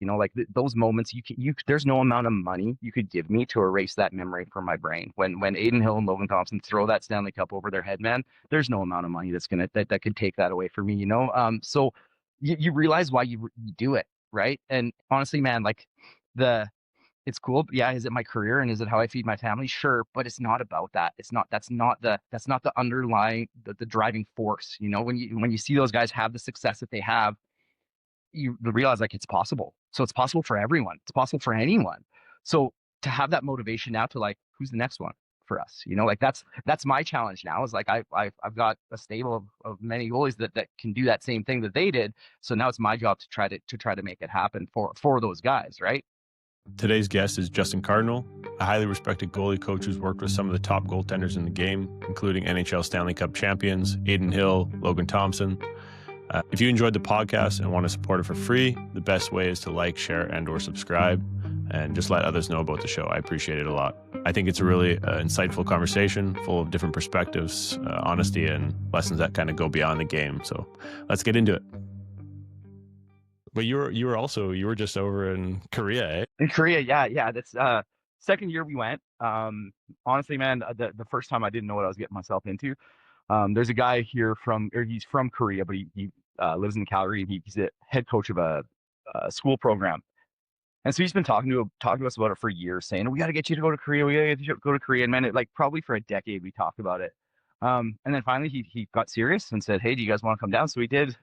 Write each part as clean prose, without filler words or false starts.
Like those moments, there's no amount of money you could give me to erase that memory from my brain. When Adin Hill and Logan Thompson throw that Stanley Cup over their head, man, there's no amount of money that could take that away from me. So you realize why you do it, right? And honestly, man, like the it's cool. Yeah, is it my career and is it how I feed my family? Sure, but it's not about that. That's not the underlying the driving force. When you see those guys have the success that they have, you realize like it's possible. So it's possible for everyone. It's possible for anyone. So to have that motivation now to like, who's the next one for us? Like that's my challenge now is like I've got a stable of many goalies that can do that same thing that they did. So now it's my job to try to make it happen for those guys, right? Today's guest is Justin Cardinal, a highly respected goalie coach who's worked with some of the top goaltenders in the game, including NHL Stanley Cup champions Adin Hill, Logan Thompson. If you enjoyed the podcast and want to support it for free, the best way is to like, share, and or subscribe, and just let others know about the show. I appreciate it a lot. I think it's a really insightful conversation full of different perspectives, honesty, and lessons that kind of go beyond the game. So let's get into it. But you were just over in Korea, eh? In Korea, yeah. That's second year we went. Honestly, man, the first time I didn't know what I was getting myself into. There's a guy here he's from Korea, but he lives in Calgary. He's the head coach of a school program, and so he's been talking to us about it for years, saying we got to get you to go to Korea. We got to get you to go to Korea. And man, like probably for a decade we talked about it. And then finally he got serious and said, "Hey, do you guys want to come down?" So we did.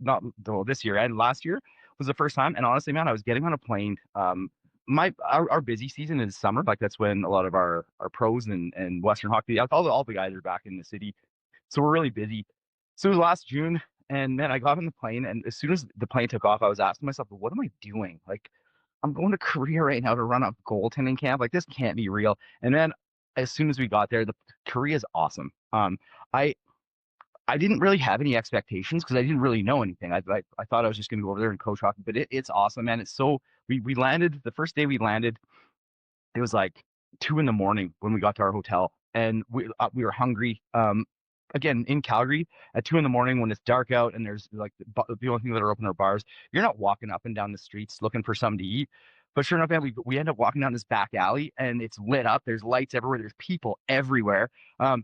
Not this year and last year was the first time. And honestly, man, I was getting on a plane. Our busy season is summer, like that's when a lot of our pros and Western hockey, all the guys are back in the city, so we're really busy. So it was last June, and then I got on the plane, and as soon as the plane took off, I was asking myself, what am I doing? Like, I'm going to Korea right now to run a goaltending camp. Like, this can't be real. And then as soon as we got there, the Korea is awesome. I didn't really have any expectations because I didn't really know anything. I thought I was just going to go over there and coach hockey, but it's awesome, man. It's so we landed the first day we landed. It was like 2 a.m. when we got to our hotel, and we were hungry. Again in Calgary at 2 a.m. when it's dark out and there's like the only thing that are open are bars. You're not walking up and down the streets looking for something to eat. But sure enough, man, we end up walking down this back alley and it's lit up. There's lights everywhere. There's people everywhere.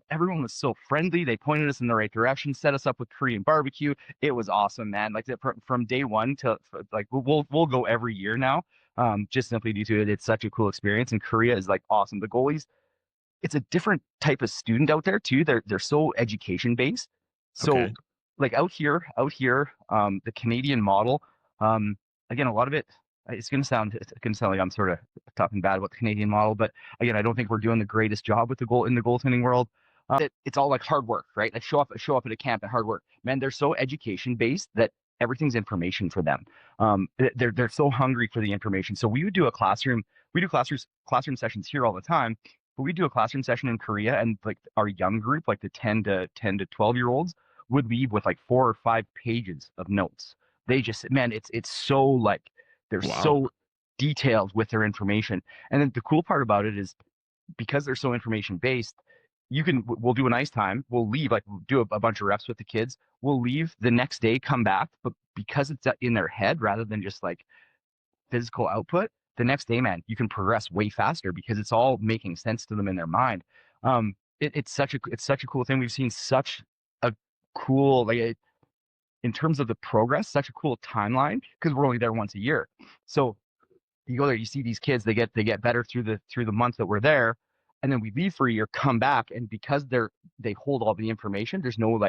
Everyone was so friendly. They pointed us in the right direction, set us up with Korean barbecue. It was awesome, man. Like from day one to like we'll go every year now. Just simply due to it. It's such a cool experience. And Korea is like awesome. The goalies, it's a different type of student out there too. They're so education based. So Okay. like out here, the Canadian model, again, a lot of it, it's gonna sound like I'm sort of talking bad about the Canadian model, but again, I don't think we're doing the greatest job with the goaltending world. It's all like hard work, right? Like show up at a camp and hard work. Man, they're so education based that everything's information for them. They're so hungry for the information. So we do classroom sessions here all the time, but we do a classroom session in Korea, and like our young group, like the 10 to 12 year olds, would leave with like 4 or 5 pages of notes. They just, man, it's so like they're Wow. so detailed with their information. And then the cool part about it is because they're so information based, we'll do an ice time. We'll leave, like we'll do a bunch of reps with the kids. We'll leave the next day, come back, but because it's in their head rather than just like physical output, the next day, man, you can progress way faster because it's all making sense to them in their mind. It's such a cool thing. We've seen such a cool in terms of the progress, such a cool timeline because we're only there once a year. So you go there, you see these kids, they get better through the months that we're there, and then we leave for a year, come back, and because they hold all the information, there's no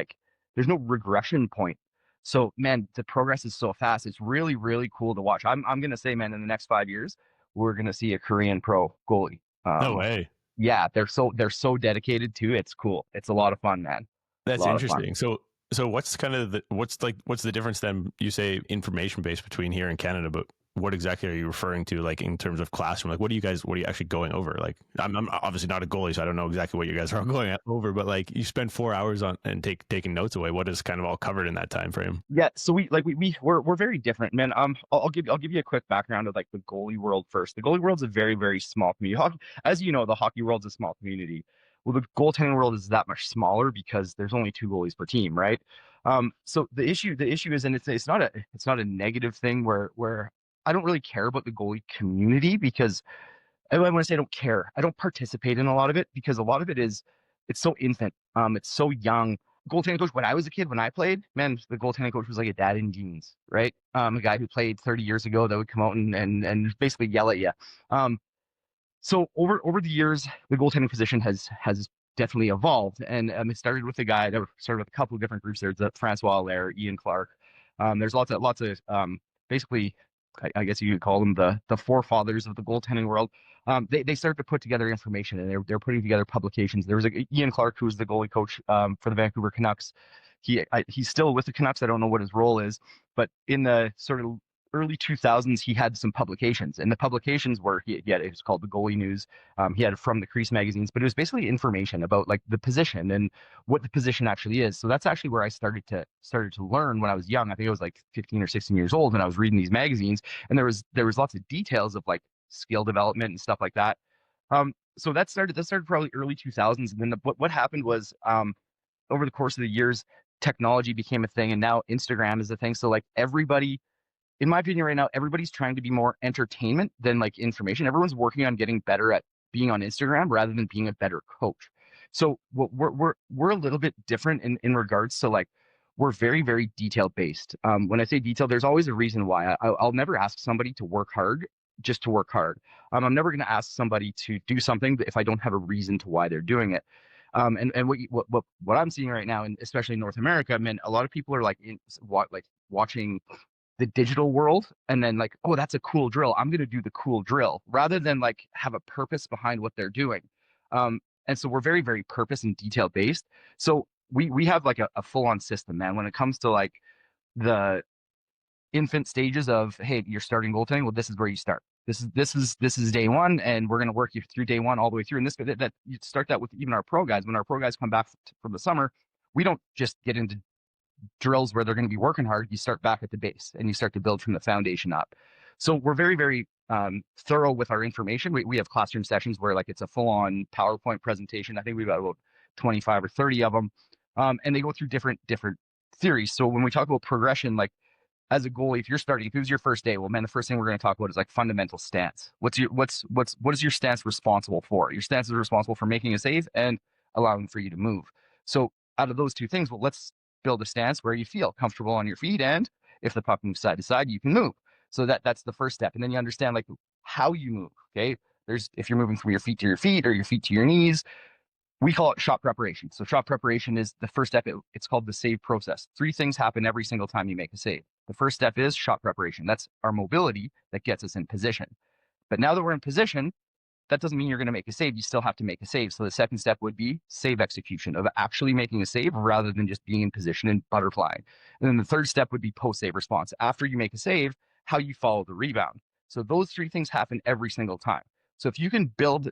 regression point. So man, the progress is so fast. It's really, really cool to watch. I'm gonna say, man, in the next 5 years, we're gonna see a Korean pro goalie. No way. Yeah, they're so dedicated to it. It's cool. It's a lot of fun, man. A That's lot of fun. interesting. So what's the difference then? You say information based between here and Canada, but what exactly are you referring to? Like in terms of classroom, like what are you actually going over? Like I'm obviously not a goalie, so I don't know exactly what you guys are going over, but like you spend 4 hours on and taking notes away. What is kind of all covered in that time frame? Yeah, so we're very different, man. I'll give you a quick background of like the goalie world first. The goalie world's a very, very small community. As you know, the hockey world's a small community. Well, the goaltending world is that much smaller because there's only two goalies per team, right? So the issue is, and it's not a negative thing where I don't really care about the goalie community because when I say I don't care, I don't participate in a lot of it because a lot of it is it's so infant. It's so young. Goaltending coach when I was a kid, when I played, man, the goaltending coach was like a dad in jeans, right? A guy who played 30 years ago that would come out and basically yell at you. Um, so over the years, the goaltending position has definitely evolved, and it started with a guy that started with a couple of different groups. There's Francois Allaire, Ian Clark. There's lots of basically, I guess you could call them the forefathers of the goaltending world. They started to put together information, and they're putting together publications. There was Ian Clark, who's the goalie coach for the Vancouver Canucks. He's still with the Canucks. I don't know what his role is, but in the sort of early 2000s, he had some publications, and the publications were it was called the Goalie News. He had it from the Crease magazines, but it was basically information about like the position and what the position actually is. So that's actually where I started to learn when I was young. I think I was like 15 or 16 years old, and I was reading these magazines, and there was lots of details of like skill development and stuff like that. So that started probably early 2000s, and then what happened was over the course of the years, technology became a thing, and now Instagram is a thing. So like everybody, in my opinion, right now, everybody's trying to be more entertainment than like information. Everyone's working on getting better at being on Instagram rather than being a better coach. So we're a little bit different in regards to like we're very, very detail based. When I say detail, there's always a reason why. I'll never ask somebody to work hard just to work hard. I'm never going to ask somebody to do something if I don't have a reason to why they're doing it. And what I'm seeing right now, and especially in North America, I mean, a lot of people are like watching the digital world and then like, oh, that's a cool drill, I'm going to do the cool drill, rather than like have a purpose behind what they're doing. And so we're very, very purpose and detail based. So we have like a full-on system, man, when it comes to like the infant stages of, hey, you're starting goaltending, well, this is where you start. This is day one, and we're going to work you through day one all the way through. And that you start that with even our pro guys. When our pro guys come back from the summer, we don't just get into drills where they're going to be working hard. You start back at the base and you start to build from the foundation up. So we're very, very thorough with our information. We have classroom sessions where like it's a full-on PowerPoint presentation. I think we've got about 25 or 30 of them, and they go through different theories. So when we talk about progression, like as a goalie, if it was your first day, well, man, the first thing we're going to talk about is like fundamental stance. What is your stance responsible for? Your stance is responsible for making a save and allowing for you to move. So out of those two things, well, let's build a stance where you feel comfortable on your feet, and if the puck moves side to side, you can move. So that's the first step, and then you understand like how you move. Okay, if you're moving from your feet to your feet or your feet to your knees, we call it shot preparation. So shot preparation is the first step. It's called the save process. 3 things happen every single time you make a save. The first step is shot preparation. That's our mobility that gets us in position. But now that we're in position, that doesn't mean you're going to make a save. You still have to make a save. So the second step would be save execution, of actually making a save rather than just being in position and butterflying. And then the third step would be post-save response. After you make a save, how you follow the rebound. So those 3 things happen every single time. So if you can build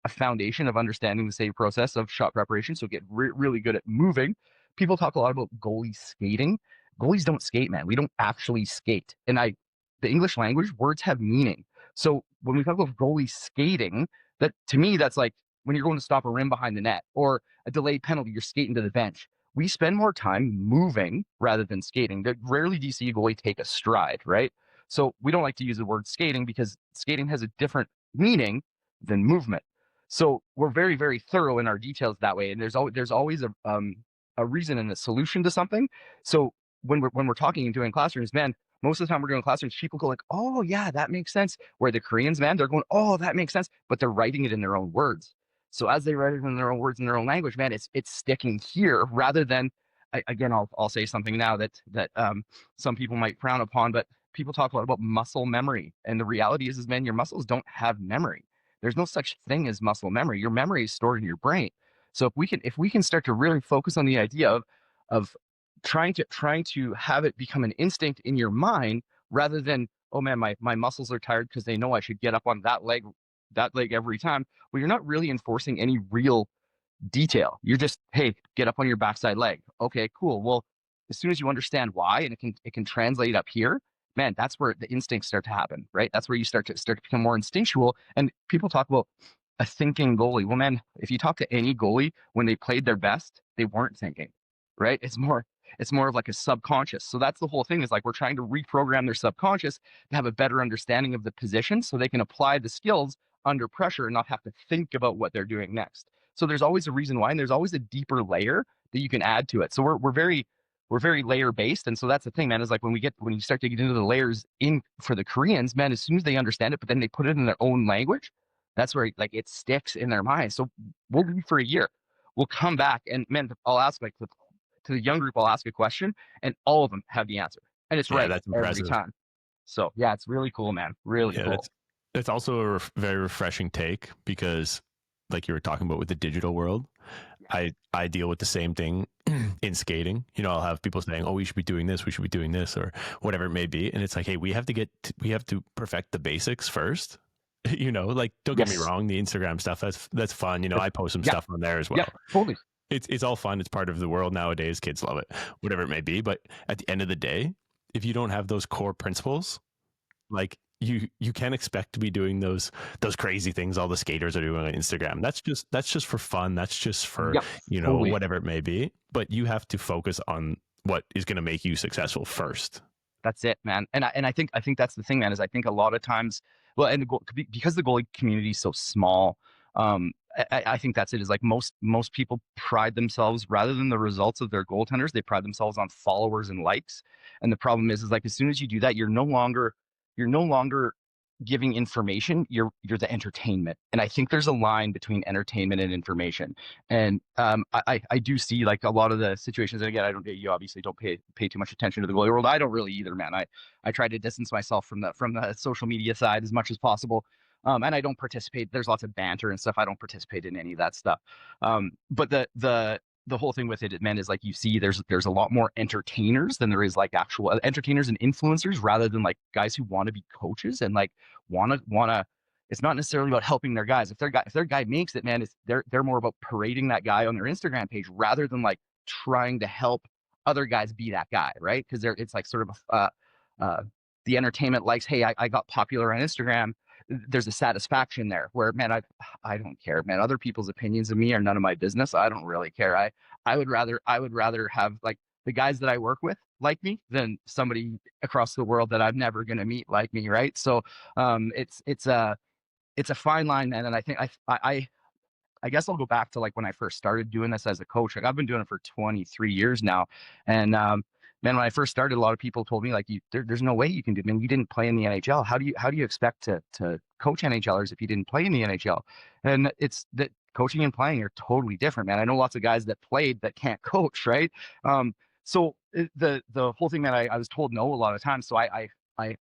a foundation of understanding the save process of shot preparation, so get really good at moving. People talk a lot about goalie skating. Goalies don't skate, man. We don't actually skate. And the English language, words have meaning. So when we talk about goalie skating, that to me, that's like when you're going to stop a rim behind the net or a delayed penalty, you're skating to the bench. We spend more time moving rather than skating. Rarely do you see a goalie take a stride, right? So we don't like to use the word skating because skating has a different meaning than movement. So we're very, very thorough in our details that way. And there's always a reason and a solution to something. So when we're talking and doing classrooms, man, most of the time we're doing classrooms, people go like, oh yeah, that makes sense. Where the Koreans, man, they're going, oh, that makes sense, but they're writing it in their own words. So as they write it in their own words, in their own language, man, it's sticking here rather than, again, I'll say something now that some people might frown upon, but people talk a lot about muscle memory. And the reality is, man, your muscles don't have memory. There's no such thing as muscle memory. Your memory is stored in your brain. So if we can start to really focus on the idea of trying to have it become an instinct in your mind rather than, oh man, my muscles are tired because they know I should get up on that leg every time. Well, you're not really enforcing any real detail. You're just, hey, get up on your backside leg. Okay, cool. Well, as soon as you understand why and it can translate up here, man, that's where the instincts start to happen, right? That's where you start to become more instinctual. And people talk about a thinking goalie. Well, man, if you talk to any goalie when they played their best, they weren't thinking, right? It's more It's more of like a subconscious. So that's the whole thing, is like we're trying to reprogram their subconscious to have a better understanding of the position so they can apply the skills under pressure and not have to think about what they're doing next. So there's always a reason why, and there's always a deeper layer that you can add to it. So we're very layer based. And so that's the thing, man, is like when you start to get into the layers in for the Koreans, man, as soon as they understand it, but then they put it in their own language, that's where like it sticks in their mind. So we'll do for a year. We'll come back and, man, I'll ask like to the young group, I'll ask a question and all of them have the answer. And it's Yeah, right that's every impressive. time. So yeah, it's really cool, man. Really Yeah, cool. that's also a very refreshing take, because like you were talking about with the digital world, I deal with the same thing in skating. You know, I'll have people saying, "Oh, we should be doing this, we should be doing this," or whatever it may be, and it's like, hey, we have to perfect the basics first. You know, like, don't get me Yes. wrong, the Instagram stuff, that's fun. You know, I post some Yeah. stuff on there as Yeah. well. Totally. It's all fun. It's part of the world nowadays. Kids love it, whatever it may be. But at the end of the day, if you don't have those core principles, like you can't expect to be doing those crazy things all the skaters are doing on Instagram. That's just for fun. That's just for, Yep. you know, Totally. whatever it may be. But you have to focus on what is going to make you successful first. That's it, man. And I think that's the thing, man, is I think a lot of times, well, and because the goalie community is so small, I think that's it. Is like most people pride themselves, rather than the results of their goaltenders, they pride themselves on followers and likes. And the problem is like as soon as you do that, you're no longer giving information. You're the entertainment. And I think there's a line between entertainment and information. And I do see like a lot of the situations. And again, you obviously don't pay too much attention to the goalie world. I don't really either, man. I try to distance myself from the social media side as much as possible. And I don't participate. There's lots of banter and stuff. I don't participate in any of that stuff. But the whole thing with it, man, is like you see there's a lot more entertainers than there is like actual entertainers and influencers, rather than like guys who want to be coaches and like wanna. It's not necessarily about helping their guys. If their guy makes it, man, they're more about parading that guy on their Instagram page rather than like trying to help other guys be that guy, right? Because it's like sort of the entertainment likes, hey, I got popular on Instagram. There's a satisfaction there where, man, I don't care, man. Other people's opinions of me are none of my business. I don't really care. I would rather have like the guys that I work with like me than somebody across the world that I'm never gonna meet like me, right? So it's a fine line, man. And I think I guess I'll go back to like when I first started doing this as a coach. Like I've been doing it for 23 years now, and man, when I first started, a lot of people told me like, there's no way you can do it. Man, you didn't play in the NHL. How do you expect to coach NHLers if you didn't play in the NHL? And it's that coaching and playing are totally different, man. I know lots of guys that played that can't coach, right? So the whole thing that I was told no a lot of times. So I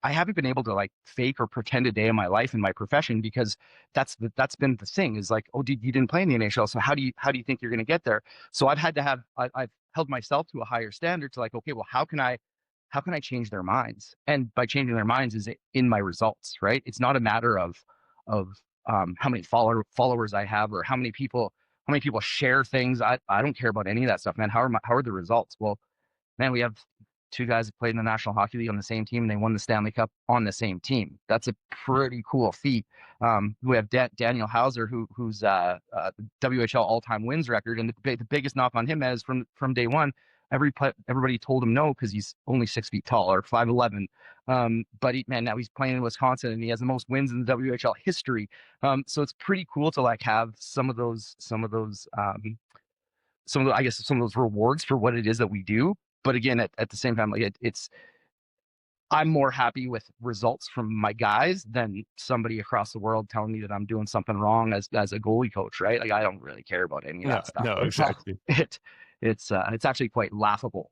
haven't been able to like fake or pretend a day in my life in my profession, because that's been the thing, is like, oh, dude, you didn't play in the NHL, so how do you think you're going to get there? So I've had to I've held myself to a higher standard to like, okay, well, how can I change their minds? And by changing their minds is in my results, right? It's not a matter of how many followers I have or how many people share things. I don't care about any of that stuff, man. How are the results? Well, man, we have two guys that played in the National Hockey League on the same team, and they won the Stanley Cup on the same team. That's a pretty cool feat. We have Daniel Hauser, who's the WHL all-time wins record, and the biggest knock on him is from day one. Everybody told him no because he's only 6 feet tall or 5'11". But now he's playing in Wisconsin and he has the most wins in the WHL history. So it's pretty cool to like have some of those I guess some of those rewards for what it is that we do. But again, at the same time, like it's I'm more happy with results from my guys than somebody across the world telling me that I'm doing something wrong as a goalie coach, right? Like I don't really care about any of No, that stuff. no, Like, exactly. it's actually quite laughable.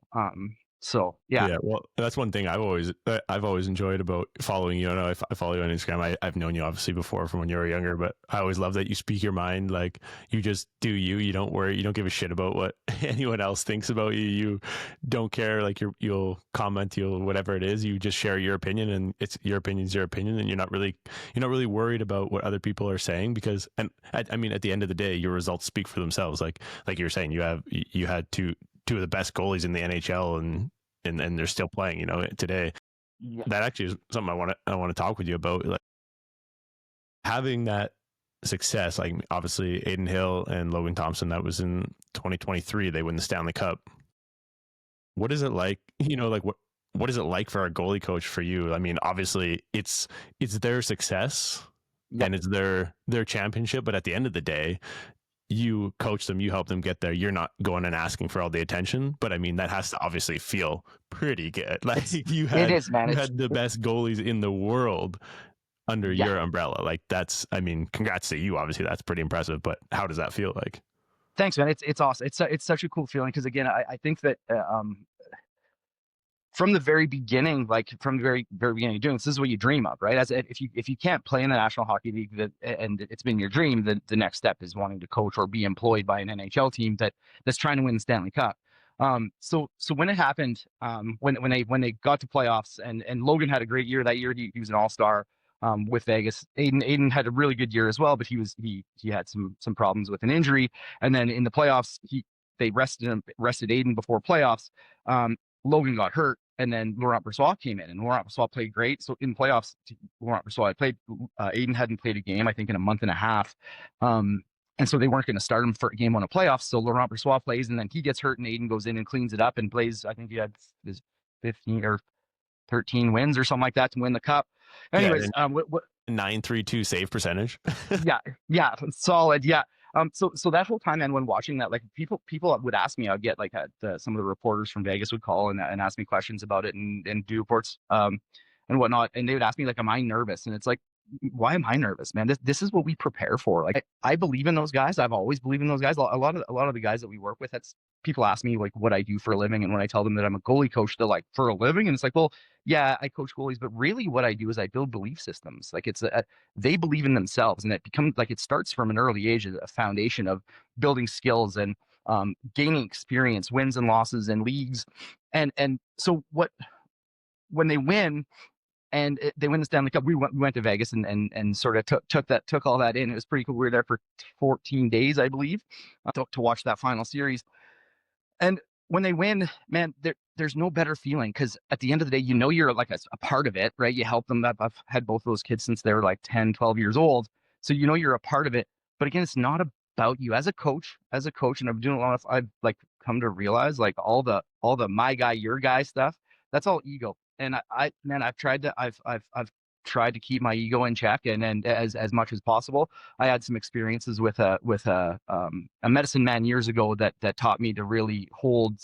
So yeah. Yeah, well, that's one thing I've always enjoyed about following you. I know I follow you on Instagram. I've known you obviously before from when you were younger, but I always love that you speak your mind. Like you just do you. You don't worry. You don't give a shit about what anyone else thinks about you. You don't care. Like you'll comment, you'll whatever it is. You just share your opinion, and it's your opinion's your opinion, and you're not really worried about what other people are saying because. And I mean, at the end of the day, your results speak for themselves. Like you were saying, you had two of the best goalies in the NHL, and they're still playing, you know, today. Yeah. That actually is something I want to talk with you about, like having that success. Like obviously Adin Hill and Logan Thompson, that was in 2023. They win the Stanley Cup. What is it like? Like what is it like for a goalie coach for you? I mean, obviously it's their success Yeah, and it's their championship, but at the end of the day, you coach them, you help them get there. You're not going and asking for all the attention, but I mean that has to obviously feel pretty good. Like it is, man. you had the best goalies in the world under Yeah. your umbrella. Like that's, I mean, congrats to you. Obviously, that's pretty impressive. But how does that feel like? Thanks, man. It's awesome. It's such a cool feeling because again, I think that from the very beginning, like from the very beginning of doing this is what you dream of, right? If you can't play in the National Hockey League, and it's been your dream, the next step is wanting to coach or be employed by an NHL team that's trying to win the Stanley Cup. So when it happened, when they got to playoffs, and Logan had a great year that year. He was an all-star with Vegas. Adin had a really good year as well, but he had some problems with an injury. And then in the playoffs, they rested Adin before playoffs. Logan got hurt, and then Laurent Brossoit came in, and Laurent Brossoit played great. So in playoffs, Laurent Brossoit had played. Adin hadn't played a game, I think, in a month and a half. And so they weren't going to start him for a game on a playoff. So Laurent Brossoit plays, and then he gets hurt, and Adin goes in and cleans it up and plays. I think he had his 15 or 13 wins or something like that to win the cup. Anyways, yeah, 932 save percentage. yeah, solid. Yeah. So that whole time, and when watching that, like people would ask me, I'd get like some of the reporters from Vegas would call and ask me questions about it and do reports and whatnot, and they would ask me like, "Am I nervous?" And it's like, why am I nervous, man? This is what we prepare for. Like I believe in those guys. I've always believed in those guys. A lot of the guys that we work with, that's people ask me like what I do for a living, and when I tell them that I'm a goalie coach, they're like, for a living? And it's like, well, yeah, I coach goalies, but really what I do is I build belief systems. Like they believe in themselves, and it becomes like it starts from an early age, a foundation of building skills and gaining experience, wins and losses and leagues. And so when they win, and they win the Stanley Cup, we went to Vegas and sort of took all that in. It was pretty cool. We were there for 14 days, I believe, to watch that final series. And when they win, man, there's no better feeling, because at the end of the day, you're like a part of it, right? You help them. I've had both of those kids since they were like 10, 12 years old. So you're a part of it. But again, it's not about you as a coach, and I'm doing a lot of, I've like come to realize like all the my guy, your guy stuff, that's all ego. And I've tried to keep my ego in check, and as much as possible. I had some experiences with a medicine man years ago that taught me to really hold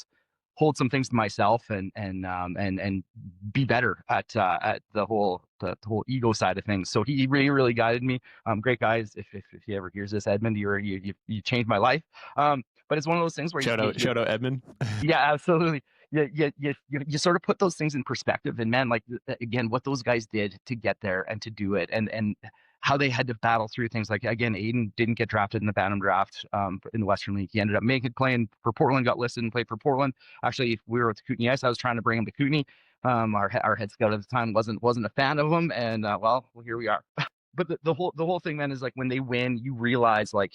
some things to myself, and be better at the whole ego side of things. So he really guided me. Great guys. If he ever hears this, Edmund, you changed my life. But it's one of those things where shout out Edmund. Yeah, absolutely. You sort of put those things in perspective, and man, like again, what those guys did to get there and to do it, and how they had to battle through things. Like again, Adin didn't get drafted in the Bantam draft in the Western League. He ended up playing for Portland, got listed and played for Portland. Actually, we were with the Kootenay Ice. I was trying to bring him to Kootenay. Our head scout at the time wasn't a fan of him, and well, here we are. But the whole thing, man, is like when they win, you realize like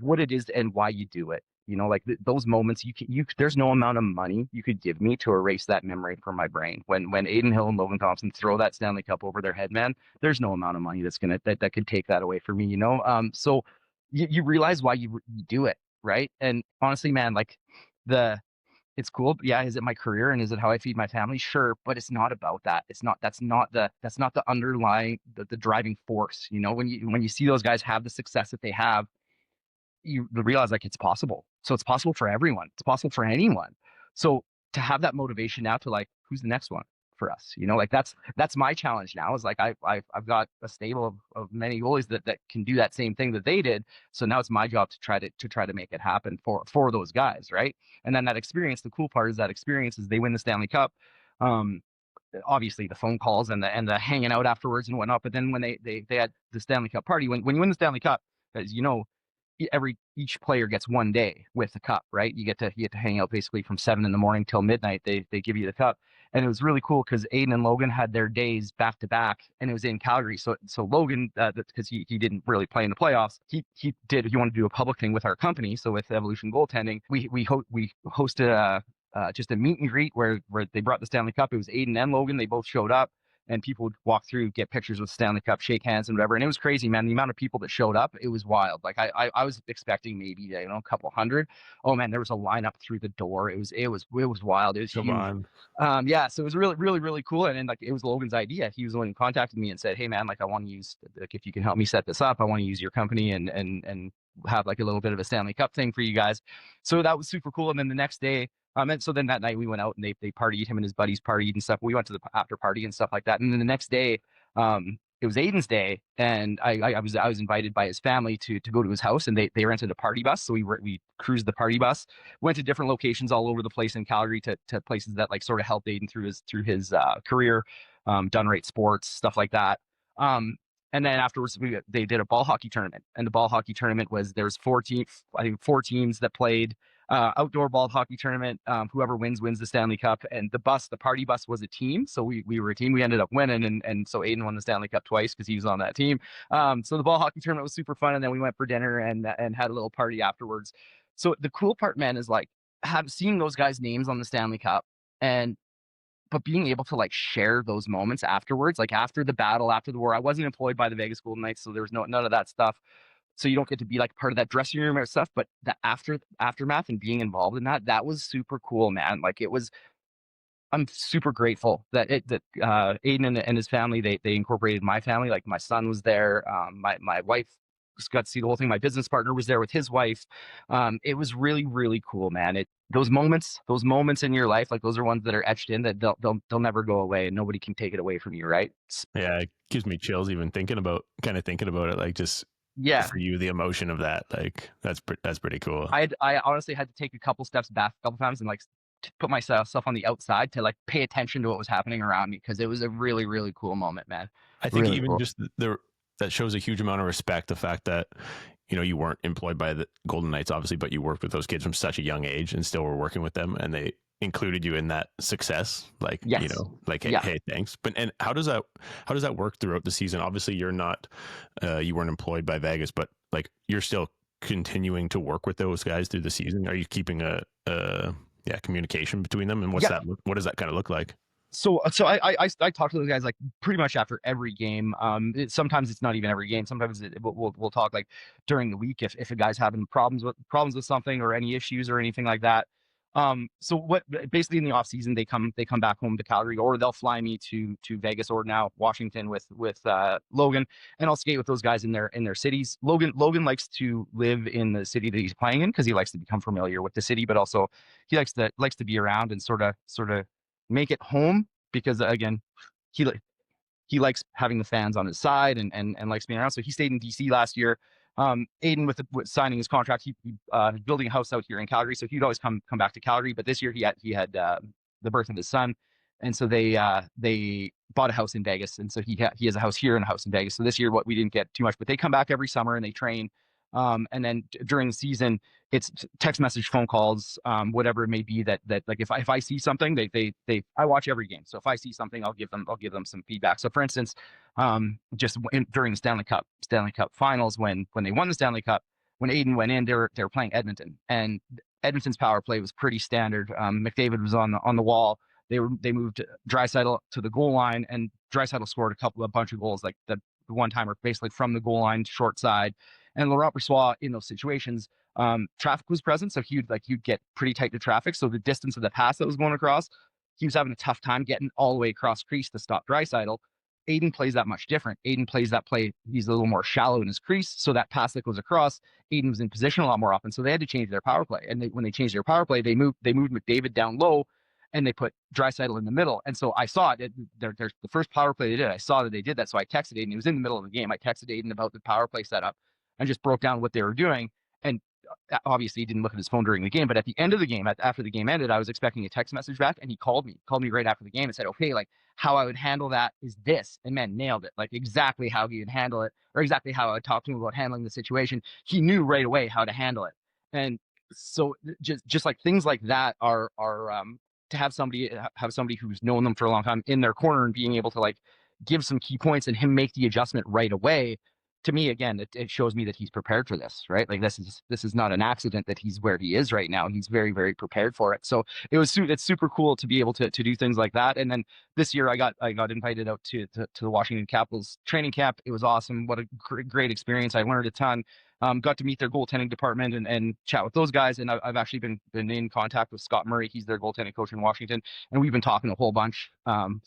what it is and why you do it. Like those moments, there's no amount of money you could give me to erase that memory from my brain. When Adin Hill and Logan Thompson throw that Stanley Cup over their head, man, there's no amount of money that could take that away from me. So you realize why you do it, right? And honestly, man, like it's cool. Yeah, is it my career and is it how I feed my family? Sure, but it's not about that. That's not the underlying the driving force. When you see those guys have the success that they have, you realize like it's possible. So it's possible for everyone. It's possible for anyone. So to have that motivation now to like, who's the next one for us? Like that's my challenge now, is like I've got a stable of many goalies that can do that same thing that they did. So now it's my job to try to make it happen for those guys, right? And then that experience, the cool part is that experience is they win the Stanley Cup. Obviously the phone calls and the hanging out afterwards and whatnot. But then when they had the Stanley Cup party, when you win the Stanley Cup, as each player gets 1 day with the cup, right? You get to hang out basically from 7 a.m. till midnight. They give you the cup, and it was really cool because Adin and Logan had their days back to back, and it was in Calgary. So Logan, because he didn't really play in the playoffs, he wanted to do a public thing with our company. So with Evolution Goaltending, we hosted just a meet and greet where they brought the Stanley Cup. It was Adin and Logan. They both showed up. and people would walk through, get pictures with Stanley Cup, shake hands and whatever. And it was crazy, man. The amount of people that showed up, it was wild. Like I was expecting maybe, you know, a couple hundred. Oh man, there was a lineup through the door. It was wild. It was Come huge. on. Yeah, so it was really, really, really cool. And then like it was Logan's idea. He was the one who contacted me and said, "Hey man, like I want to use, like if you can help me set this up, I want to use your company and have like a little bit of a Stanley Cup thing for you guys." So that was super cool. And then the next day, and so then that night we went out and they partied, him and his buddies partied and stuff. We went to the after party and stuff like that. And then the next day, it was Adin's day, and I was invited by his family to go to his house, and they rented a party bus. So we cruised the party bus, went to different locations all over the place in Calgary to places that like sort of helped Adin through his career, done right sports, stuff like that. And then afterwards they did a ball hockey tournament, and the ball hockey tournament was there's I think four teams that played. Outdoor ball hockey tournament. Whoever wins the Stanley Cup. And the party bus was a team. So we were a team. We ended up winning, and so Adin won the Stanley Cup twice because he was on that team. So the ball hockey tournament was super fun, and then we went for dinner and had a little party afterwards. So the cool part, man, is like seeing those guys' names on the Stanley Cup, but being able to like share those moments afterwards, like after the battle, after the war. I wasn't employed by the Vegas Golden Knights, so there was none of that stuff. So you don't get to be like part of that dressing room or stuff, but the aftermath and being involved in that was super cool, man. Like it was, I'm super grateful that Adin and his family, they incorporated my family. Like my son was there. My wife got to see the whole thing. My business partner was there with his wife. It was really, really cool, man. Those moments in your life, like those are ones that are etched in that they'll never go away, and nobody can take it away from you, right? Yeah, it gives me chills even thinking about it. Like just Yeah. for you, the emotion of that, like that's pretty cool. I honestly had to take a couple steps back a couple times and like put myself on the outside to like pay attention to what was happening around me, because it was a really, really cool moment, man. I think really even cool. just that shows a huge amount of respect. The fact that, you know, you weren't employed by the Golden Knights, obviously, but you worked with those kids from such a young age and still were working with them, and they included you in that success. Like, Yes. you know, like, hey, Yeah. hey, thanks. But, and how does that work throughout the season? Obviously you're not, you weren't employed by Vegas, but like you're still continuing to work with those guys through the season. Are you keeping a communication between them? And what does that kind of look like? So I talk to those guys like pretty much after every game. Sometimes it's not even every game. Sometimes we'll talk like during the week if a guy's having problems with something or any issues or anything like that. So what basically in the off season they come back home to Calgary, or they'll fly me to Vegas or now Washington with Logan, and I'll skate with those guys in their cities. Logan likes to live in the city that he's playing in because he likes to become familiar with the city, but also he likes to be around and sort of make it home, because again he likes having the fans on his side and likes being around. So he stayed in DC last year. Adin with signing his contract, he building a house out here in Calgary, so he'd always come back to Calgary. But this year he had the birth of his son, and so they bought a house in Vegas, and so he has a house here and a house in Vegas. So this year we didn't get too much, but they come back every summer and they train. And then during the season, it's text message, phone calls, whatever it may be. That like if I see something, I watch every game. So if I see something, I'll give them some feedback. So for instance, during the Stanley Cup Finals, when they won the Stanley Cup, when Adin went in, they were playing Edmonton, and Edmonton's power play was pretty standard. McDavid was on the wall. They moved Draisaitl to the goal line, and Draisaitl scored a bunch of goals, like the one timer basically from the goal line short side. And Laurent Brossoit, in those situations, traffic was present, so he'd get pretty tight to traffic. So the distance of the pass that was going across, he was having a tough time getting all the way across crease to stop Draisaitl. Adin plays that much different. Adin plays that play, he's a little more shallow in his crease, so that pass that goes across, Adin was in position a lot more often. So they had to change their power play. And when they changed their power play, they moved McDavid down low, and they put Draisaitl in the middle. And so I saw it. There's the first power play they did. I saw that they did that. So I texted Adin. It was in the middle of the game. I texted Adin about the power play setup and just broke down what they were doing. And obviously he didn't look at his phone during the game, but at the end of the game, after the game ended, I was expecting a text message back, and he called me right after the game and said, okay, like how I would handle that is this. And man, nailed it. Like exactly how he would handle it, or exactly how I would talk to him about handling the situation. He knew right away how to handle it. And so just like things like that are to have somebody who's known them for a long time in their corner and being able to like give some key points and him make the adjustment right away. to me, again, it shows me that he's prepared for this, right? Like this is not an accident that he's where he is right now. He's very, very prepared for it. So it's super cool to be able to do things like that. And then this year I got invited out to the Washington Capitals training camp. It was awesome. What a great experience. I learned a ton. Got to meet their goaltending department and chat with those guys. And I've actually been in contact with Scott Murray. He's their goaltending coach in Washington, and we've been talking a whole bunch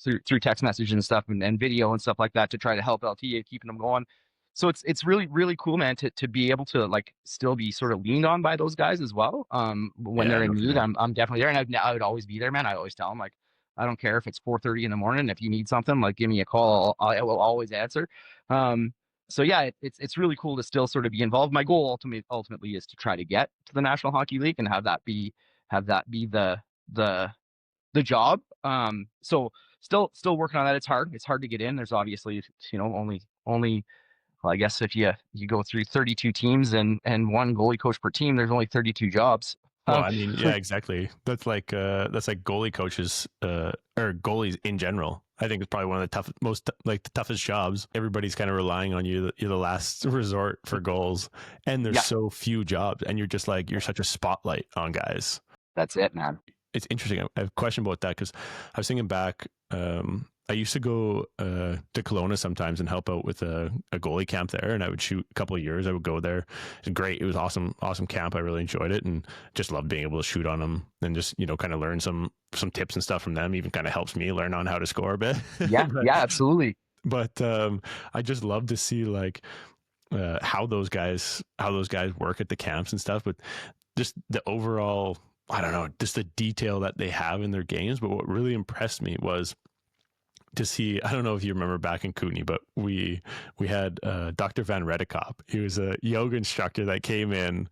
through text message and stuff and video and stuff like that to try to help LT keeping them going. So it's really, really cool, man, to be able to like still be sort of leaned on by those guys as well. When Yeah, they're in no need, kidding. I'm definitely there, and I would always be there, man. I always tell them, like, I don't care if it's 4:30 in the morning. If you need something, like, give me a call. I will always answer. Um, so yeah, it's really cool to still sort of be involved. My goal ultimately is to try to get to the National Hockey League and have that be the job. So still working on that. It's hard. It's hard to get in. There's obviously, only well, I guess if you go through 32 teams and one goalie coach per team, there's only 32 jobs. Well, Um, I mean, yeah, exactly. That's like goalie coaches or goalies in general. I think it's probably one of the the toughest jobs. Everybody's kind of relying on you. You're the last resort for goals, and there's yeah, so few jobs, and you're such a spotlight on guys. that's it, man. It's interesting. I have a question about that because I was thinking back. I used to go to Kelowna sometimes and help out with a goalie camp there, and I would shoot a couple of years. I would go there. It was great. It was awesome camp. I really enjoyed it, and just loved being able to shoot on them and just kind of learn some tips and stuff from them. Even kind of helps me learn on how to score a bit. Yeah, yeah, absolutely. But I just love to see like how those guys work at the camps and stuff. But just the overall, I don't know, just the detail that they have in their games. But what really impressed me was to see, I don't know if you remember back in Kootenay, but we had Dr. Van Redekop. He was a yoga instructor that came in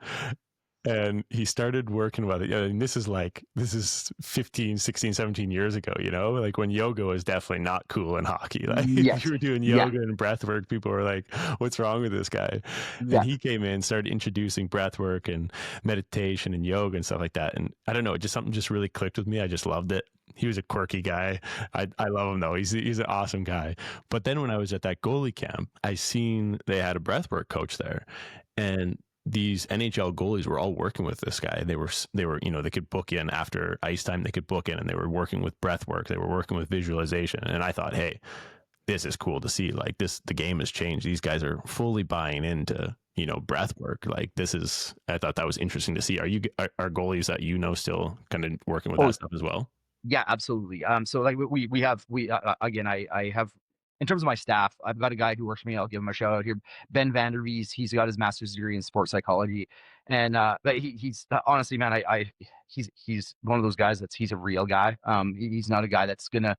and he started working with it. And this is 15, 16, 17 years ago, like when yoga was definitely not cool in hockey. Like if Yes. you were doing Yeah. yoga and breath work, people were like, what's wrong with this guy? And Yeah. he came in, started introducing breath work and meditation and yoga and stuff like that. And I don't know, something just really clicked with me. I just loved it. He was a quirky guy. I love him though. He's an awesome guy. But then when I was at that goalie camp, I seen they had a breathwork coach there, and these NHL goalies were all working with this guy. They were they could book in after ice time. They could book in, and they were working with breathwork. They were working with visualization. And I thought, hey, this is cool to see. Like the game has changed. These guys are fully buying into breath work. Like I thought that was interesting to see. Are goalies that still kind of working with that stuff as well? Yeah, absolutely. So like we again, I have, in terms of my staff, I've got a guy who works for me. I'll give him a shout out here, Ben Vandervees. He's got his master's degree in sports psychology, and but he's honestly, man, he's one of those guys he's a real guy. He's not a guy that's gonna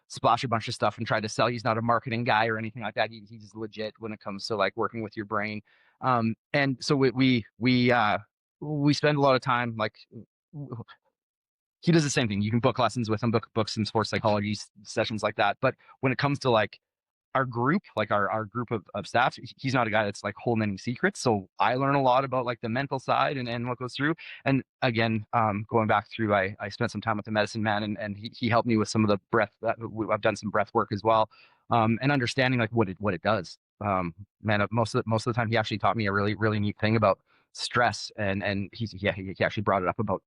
splash a bunch of stuff and try to sell. He's not a marketing guy or anything like that. He's legit when it comes to like working with your brain. And so we spend a lot of time like. He does the same thing. You can book lessons with him, book some sports psychology sessions like that. But when it comes to like our group, like our group of staff, he's not a guy that's like holding any secrets. So I learn a lot about like the mental side and what goes through. And again, going back through, I spent some time with the medicine man, and he helped me with some of the breath. I've done some breath work as well, and understanding like what it does. Man, most of the time, he actually taught me a really, really neat thing about stress, and he actually brought it up about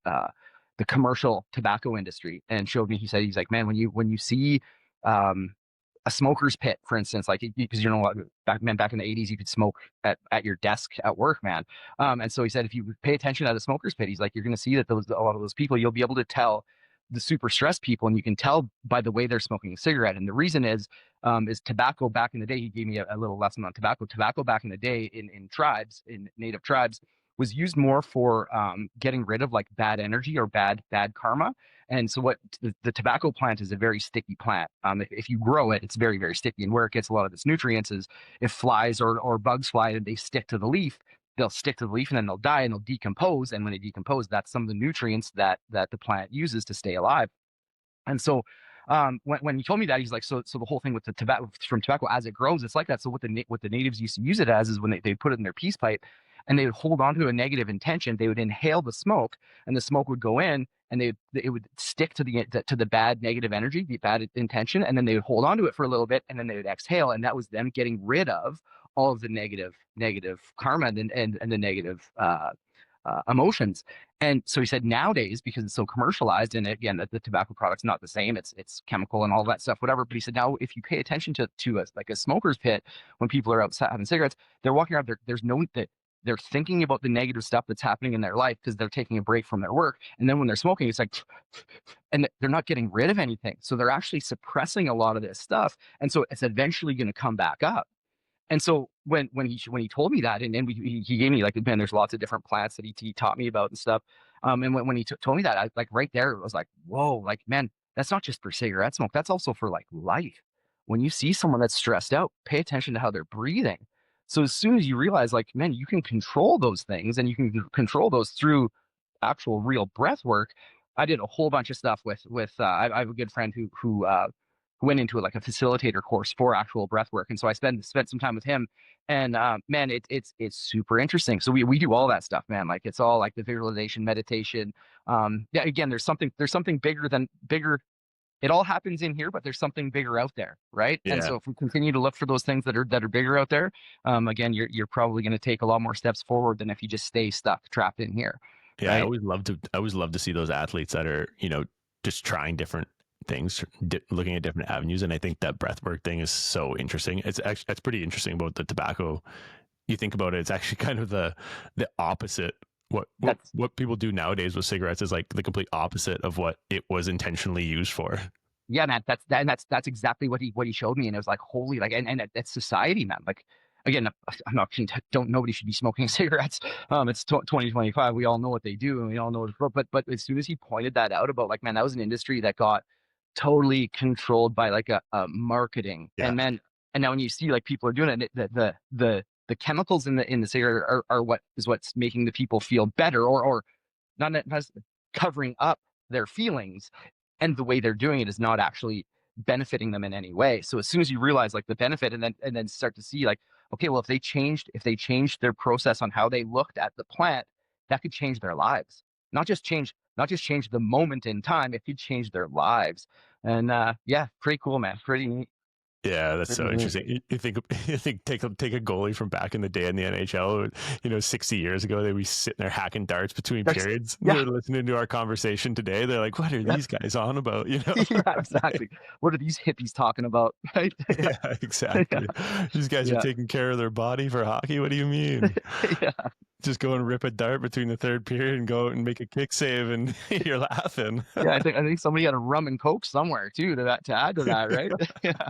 the commercial tobacco industry and showed me. He's like, man, when you see a smoker's pit, for instance, like because back in the 80s you could smoke at your desk at work, man. And so he said, if you pay attention at a smoker's pit, he's like, you're going to see that a lot of those people, you'll be able to tell the super stressed people, and you can tell by the way they're smoking a cigarette. And the reason is tobacco back in the day. He gave me a little lesson on tobacco. Tobacco back in the day in native tribes was used more for getting rid of like bad energy or bad karma. And so what the tobacco plant is a very sticky plant. If you grow it, it's very, very sticky. And where it gets a lot of its nutrients is if flies or bugs fly and they stick to the leaf, they'll stick to the leaf and then they'll die and they'll decompose. And when they decompose, that's some of the nutrients that the plant uses to stay alive. And so when he told me that, he's like, so the whole thing with the tobacco, from tobacco as it grows, it's like that. So what the natives used to use it as is when they put it in their peace pipe, and they would hold on to a negative intention. They would inhale the smoke, and the smoke would go in, and it would stick to the bad negative energy, the bad intention, and then they would hold on to it for a little bit, and then they would exhale, and that was them getting rid of all of the negative karma and the negative emotions. And so he said nowadays, because it's so commercialized, and again, the tobacco product's not the same, it's chemical and all that stuff, whatever. But he said now, if you pay attention to like a smoker's pit, when people are outside having cigarettes, they're walking around, there's no that they're thinking about the negative stuff that's happening in their life because they're taking a break from their work. And then when they're smoking, it's like, and they're not getting rid of anything. So they're actually suppressing a lot of this stuff. And so it's eventually going to come back up. And so when he told me that, and he gave me like, man, there's lots of different plants that he taught me about and stuff. And when he told me that, I like right there, it was like, whoa, like, man, that's not just for cigarette smoke. That's also for like life. When you see someone that's stressed out, pay attention to how they're breathing. So as soon as you realize, like, man, you can control those things, and you can control those through actual real breath work. I did a whole bunch of stuff with I have a good friend who went into like a facilitator course for actual breath work, and so I spent some time with him. And man, it's super interesting. So we do all that stuff, man. Like it's all like the visualization, meditation. Yeah, again, there's something bigger. It all happens in here, but there's something bigger out there, right? And Yeah. so if we continue to look for those things that are bigger out there, again, you're probably going to take a lot more steps forward than if you just stay stuck, trapped in here, Yeah, right? I always love to see those athletes that are, just trying different things, looking at different avenues. And I think that breathwork thing is so interesting. It's actually, that's pretty interesting about the tobacco. You think about it, it's actually kind of the opposite. That's What people do nowadays with cigarettes is like the complete opposite of what it was intentionally used for. Yeah, man, that's exactly what he showed me, and it was like, holy, like, and that's society, man. Like, again, I'm not don't nobody should be smoking cigarettes. It's 2025. We all know what they do, and we all know what. But as soon as he pointed that out about like, man, that was an industry that got totally controlled by like a marketing, Yeah. and man, and now when you see like people are doing it, the chemicals in the cigarette are what's making the people feel better, or not covering up their feelings, and the way they're doing it is not actually benefiting them in any way. So as soon as you realize like the benefit, and then start to see like, okay, well, if they changed their process on how they looked at the plant, that could change their lives. Not just change the moment in time, it could change their lives. And yeah, pretty cool, man. Pretty neat. Yeah, that's Pretty so neat. interesting. You think take a goalie from back in the day in the NHL, 60 years ago, they were sitting there hacking darts between That's, periods. yeah, They're listening to our conversation today. They're like, "What are yeah, these guys on about?" yeah, exactly. What are these hippies talking about? Right? Yeah, Yeah, exactly. These guys are yeah, taking care of their body for hockey. What do you mean? yeah. Just go and rip a dart between the third period and go out and make a kick save, and you're laughing. Yeah, I think somebody had a rum and coke somewhere too to add to that, right? Yeah,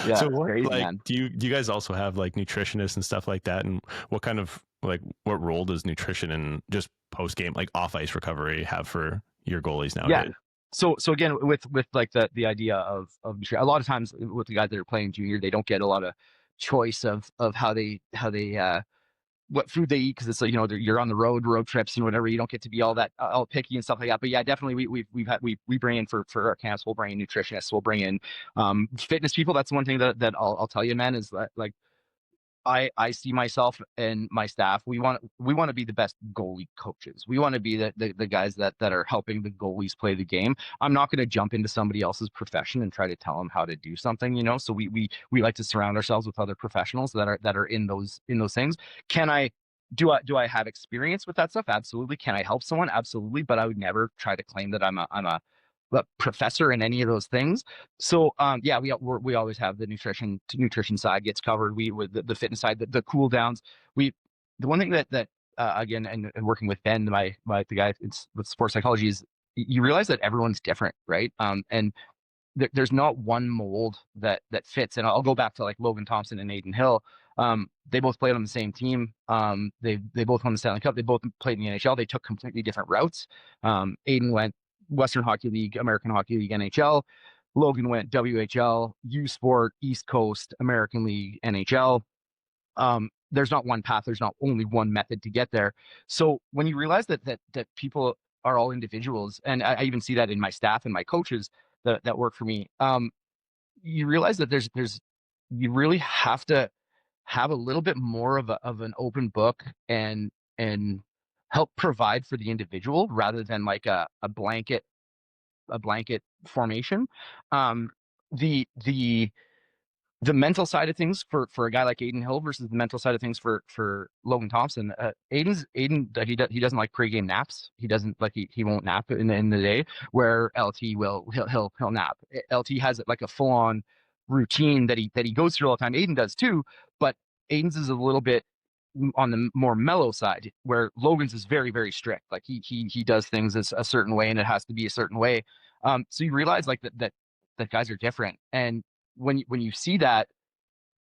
yeah, So it's what, crazy, like, man. do you guys also have like nutritionists and stuff like that? And what kind of like what role does nutrition and just post game like off ice recovery have for your goalies Yeah. nowadays? So again, with like the idea of a lot of times with the guys that are playing junior, they don't get a lot of choice of how they what food they eat, because it's like, you're on the road trips and whatever. You don't get to be all that all picky and stuff like that. But yeah, definitely we bring in for our camps. We'll bring in nutritionists. We'll bring in fitness people. That's one thing that I'll tell you, man, is that like I see myself and my staff. We want to be the best goalie coaches. We want to be the guys that are helping the goalies play the game. I'm not going to jump into somebody else's profession and try to tell them how to do something. So we like to surround ourselves with other professionals that are in those things. Can I do I have experience with that stuff? Absolutely. Can I help someone? Absolutely. But I would never try to claim that I'm a professor in any of those things. So yeah, we always have the nutrition side gets covered. We with the fitness side, the cool downs. We the one thing that again, and working with Ben, the guy with sports psychology, is you realize that everyone's different, right? And there's not one mold that fits. And I'll go back to like Logan Thompson and Adin Hill. They both played on the same team. They both won the Stanley Cup. They both played in the NHL. They took completely different routes. Adin went Western Hockey League, American Hockey League, NHL. Logan went WHL, U Sport, East Coast, American League, NHL. There's not one path. There's not only one method to get there. So when you realize that people are all individuals, and I even see that in my staff and my coaches that work for me, you realize that there's you really have to have a little bit more of an open book, and help provide for the individual rather than like a blanket formation. Um, the the mental side of things for a guy like Adin Hill versus the mental side of things for Logan Thompson. Adin he doesn't like pregame naps. He doesn't like he won't nap in the day. Where LT will he'll nap. LT has like a full on routine that he goes through all the time. Adin does too, but Aiden's is a little bit on the more mellow side, where Logan's is very strict. Like he does things a certain way, and it has to be a certain way. So you realize like that guys are different, and when you see that,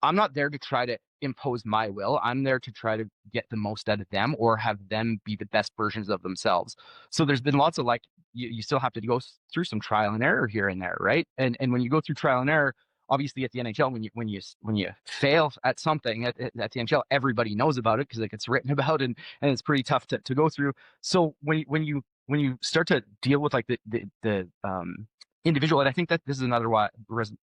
I'm not there to try to impose my will. I'm there to try to get the most out of them or have them be the best versions of themselves. So there's been lots of like you still have to go through some trial and error here and there, right? And when you go through trial and error, obviously at the NHL, when you fail at something at the NHL, everybody knows about it because it gets written about, and it's pretty tough to go through. So when you start to deal with like the individual, and I think that this is another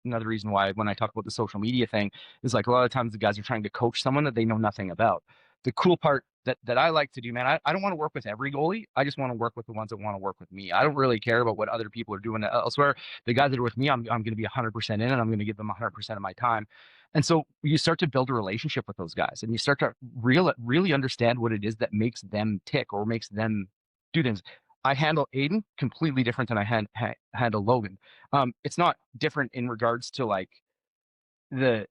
reason why when I talk about the social media thing is like a lot of times the guys are trying to coach someone that they know nothing about. The cool part that I like to do, man, I don't want to work with every goalie. I just want to work with the ones that want to work with me. I don't really care about what other people are doing elsewhere. The guys that are with me, I'm going to be 100% in, and I'm going to give them 100% of my time. And so you start to build a relationship with those guys, and you start to really understand what it is that makes them tick or makes them do things. I handle Adin completely different than I handle Logan. It's not different in regards to like the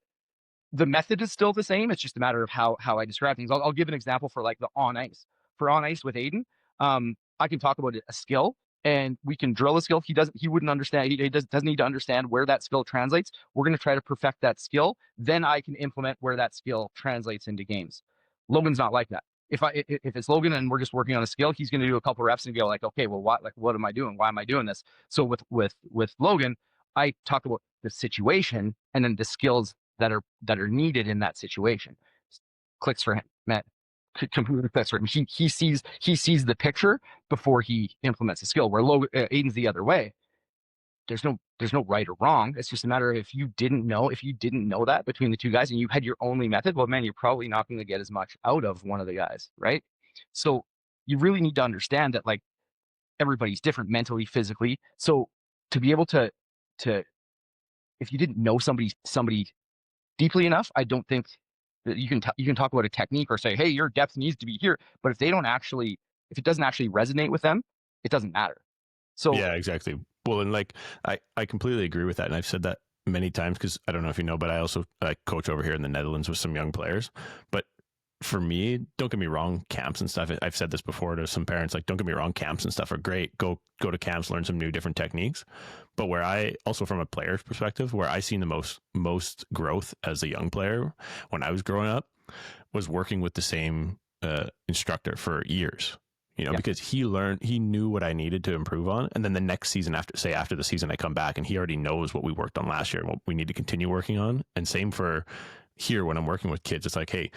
the method is still the same. It's just a matter of how I describe things. I'll give an example for like the on ice. For on ice with Adin, I can talk about a skill and we can drill a skill. He wouldn't understand. He doesn't need to understand where that skill translates. We're going to try to perfect that skill. Then I can implement where that skill translates into games. Logan's not like that. If it's Logan and we're just working on a skill, he's going to do a couple reps and go like, okay, well, what am I doing? Why am I doing this? So with Logan, I talk about the situation and then the skills that are needed in that situation. Clicks for him, Matt. Completely clicks for him. He sees the picture before he implements the skill. Where Aiden's the other way. There's no right or wrong. It's just a matter of if you didn't know that between the two guys and you had your only method, well, man, you're probably not going to get as much out of one of the guys, right? So you really need to understand that like everybody's different mentally, physically. So to be able to if you didn't know somebody deeply enough, I don't think that you can talk about a technique or say, hey, your depth needs to be here. But if it doesn't actually resonate with them, it doesn't matter. So Yeah, exactly. Well, and like I completely agree with that, and I've said that many times because I don't know if you know, but I coach over here in the Netherlands with some young players. But for me, don't get me wrong, camps and stuff. I've said this before to some parents, like, don't get me wrong, camps and stuff are great. Go to camps, learn some new different techniques. But where I also from a player's perspective, where I seen the most growth as a young player when I was growing up was working with the same instructor for years. yeah, Because he knew what I needed to improve on. And then the next season after the season I come back and he already knows what we worked on last year and what we need to continue working on. And same for here when I'm working with kids, it's like, hey,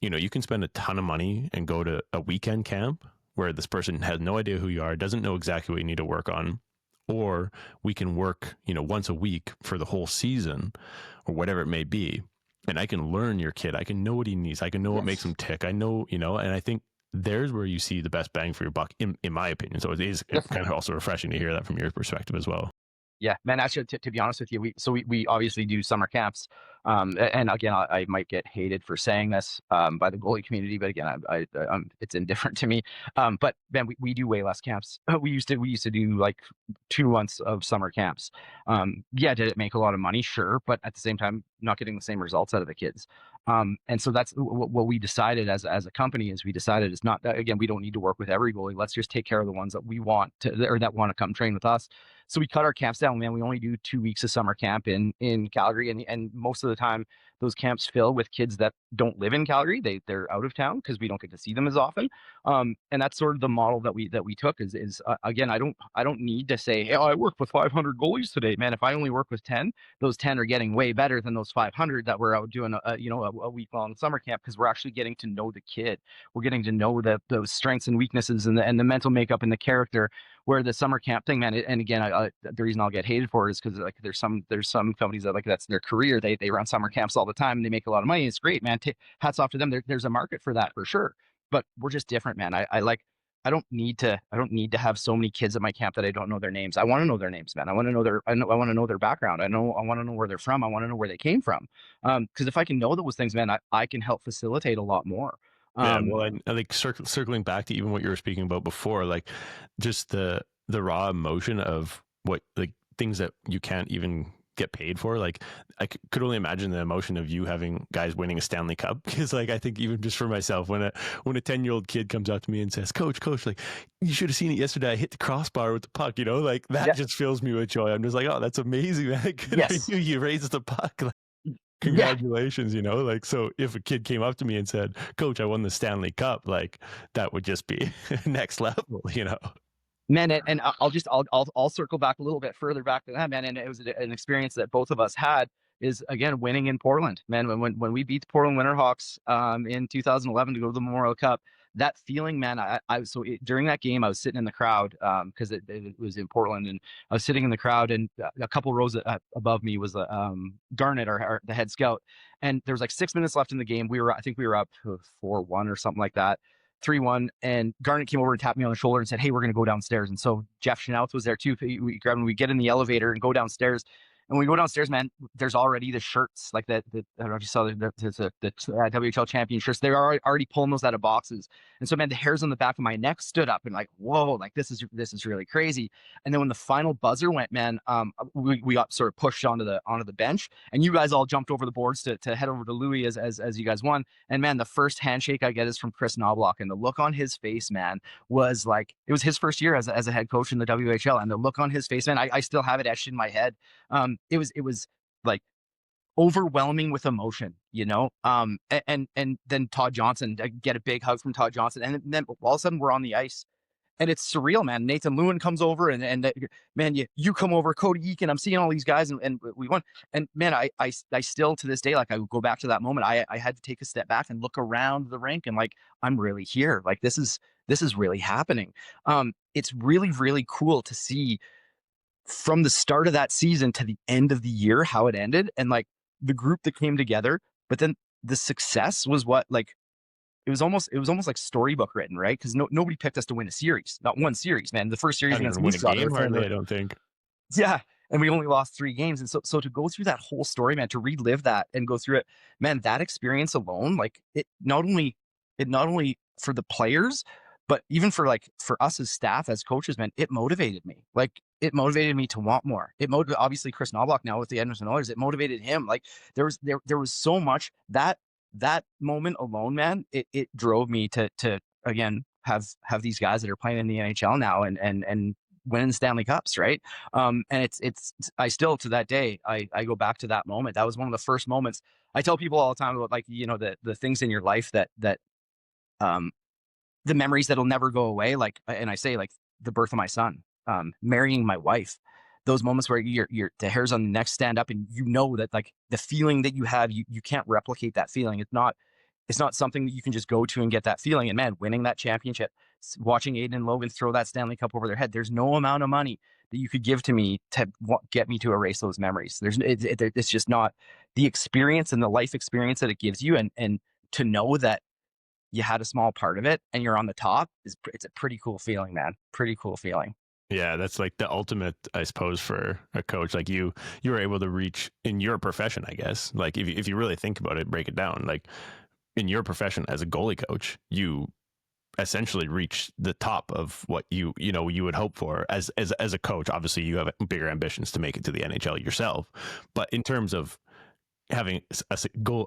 you can spend a ton of money and go to a weekend camp where this person has no idea who you are, doesn't know exactly what you need to work on. Or we can work, once a week for the whole season or whatever it may be. And I can learn your kid. I can know what he needs. I can know what makes yes, him tick. I know, and I think there's where you see the best bang for your buck, in my opinion. So it's kind definitely. of also refreshing to hear that from your perspective as well. Yeah, man. Actually, to be honest with you, we obviously do summer camps, and again, I might get hated for saying this by the goalie community, but again, it's indifferent to me. But man, we do way less camps. We used to do like 2 months of summer camps. Yeah, did it make a lot of money? Sure, but at the same time, not getting the same results out of the kids. And so that's what we decided as a company is we decided is not that again we don't need to work with every goalie. Let's just take care of the ones that we want to or that want to come train with us. So we cut our camps down, man. We only do 2 weeks of summer camp in Calgary, and most of the time those camps fill with kids that don't live in Calgary. They're out of town because we don't get to see them as often. And that's sort of the model that we took is again I don't need to say, hey, I worked with 500 goalies today, man. If I only work with 10, those 10 are getting way better than those 500 that we're out doing a week long summer camp because we're actually getting to know the kid. We're getting to know those strengths and weaknesses and the mental makeup and the character where the summer camp thing, man, and again, the reason I'll get hated for it is because like there's some companies that like that's their career. They run summer camps all the time and they make a lot of money. It's great, man. Hats off to them. There's a market for that for sure. But we're just different, man. I like I don't need to have so many kids at my camp that I don't know their names. I want to know their names, man. I want to know I want to know their background. I want to know where they're from. I want to know where they came from. Because if I can know those things, man, I can help facilitate a lot more. Yeah, Um, well, I like circling back to even what you were speaking about before, like just the raw emotion of what like things that you can't even get paid for. Like could only imagine the emotion of you having guys winning a Stanley Cup, because like I think even just for myself, when a 10-year-old kid comes up to me and says, coach, like you should have seen it yesterday, I hit the crossbar with the puck, like that yeah, just fills me with joy. I'm just like, oh, that's amazing, man. yes, You raised the puck. Like, yeah. congratulations, like, so if a kid came up to me and said, coach, I won the Stanley Cup, like that would just be next level. Man, and I'll circle back a little bit further back to that, man. And it was an experience that both of us had, is again winning in Portland, man. When we beat the Portland Winterhawks in 2011 to go to the Memorial Cup, that feeling, man. During that game, I was sitting in the crowd because it was in Portland, and I was sitting in the crowd, and a couple rows above me was Garnett, the head scout, and there was like 6 minutes left in the game. I think we were up 4-1 or something like that. 3-1, and Garnett came over and tapped me on the shoulder and said, "Hey, we're going to go downstairs." And so Jeff Schnauth was there too. We get in the elevator and go downstairs. And when we go downstairs, man, there's already the shirts, like that. I don't know if you saw the WHL champion shirts. They're already pulling those out of boxes. And so, man, the hairs on the back of my neck stood up and like, whoa, like this is really crazy. And then when the final buzzer went, man, we got sort of pushed onto the bench, and you guys all jumped over the boards to head over to Louis as you guys won. And man, the first handshake I get is from Chris Knobloch, and the look on his face, man, was like it was his first year as a head coach in the WHL, and the look on his face, man, I still have it etched in my head. It was like overwhelming with emotion, and then Todd Johnson, I get a big hug from Todd Johnson, and then all of a sudden we're on the ice, and it's surreal, man. Nathan Lewin comes over, and man, you come over, Cody Eakin, I'm seeing all these guys, and we won. And man, I still to this day, like I go back to that moment. I had to take a step back and look around the rink, and like I'm really here. Like this is really happening. It's really, really cool to see from the start of that season to the end of the year how it ended, and like the group that came together. But then the success was what, like, it was almost like storybook written, right? Because nobody picked us to win a series, not one series, man. The first series I against didn't win a Mississauga, game hardly, I don't think. yeah, and we only lost 3 games. And so to go through that whole story, man, to relive that and go through it, man, that experience alone, like it not only for the players, but even for us as staff, as coaches, man, it motivated me. Like it motivated me to want more. It motivated, obviously, Chris Knobloch now with the Edmonton Oilers. It motivated him. Like there was so much that moment alone, man. It drove me to again have these guys that are playing in the NHL now and winning Stanley Cups, right? And it's I still to that day I go back to that moment. That was one of the first moments. I tell people all the time about, like, the things in your life that um the memories that'll never go away. Like, and I say, like, the birth of my son, marrying my wife, those moments where the hairs on the neck stand up, and that, like, the feeling that you have, you can't replicate that feeling. It's not something that you can just go to and get that feeling. And man, winning that championship, watching Adin and Logan throw that Stanley Cup over their head, there's no amount of money that you could give to me to get me to erase those memories. It's just not the experience and the life experience that it gives you, and to know that you had a small part of it and you're on the top, it's a pretty cool feeling, man. Pretty cool feeling. Yeah, that's like the ultimate, I suppose, for a coach. Like you were able to reach in your profession, I guess. Like if you really think about it, break it down. Like in your profession as a goalie coach, you essentially reach the top of what you would hope for as a coach. Obviously, you have bigger ambitions to make it to the NHL yourself, but in terms of having a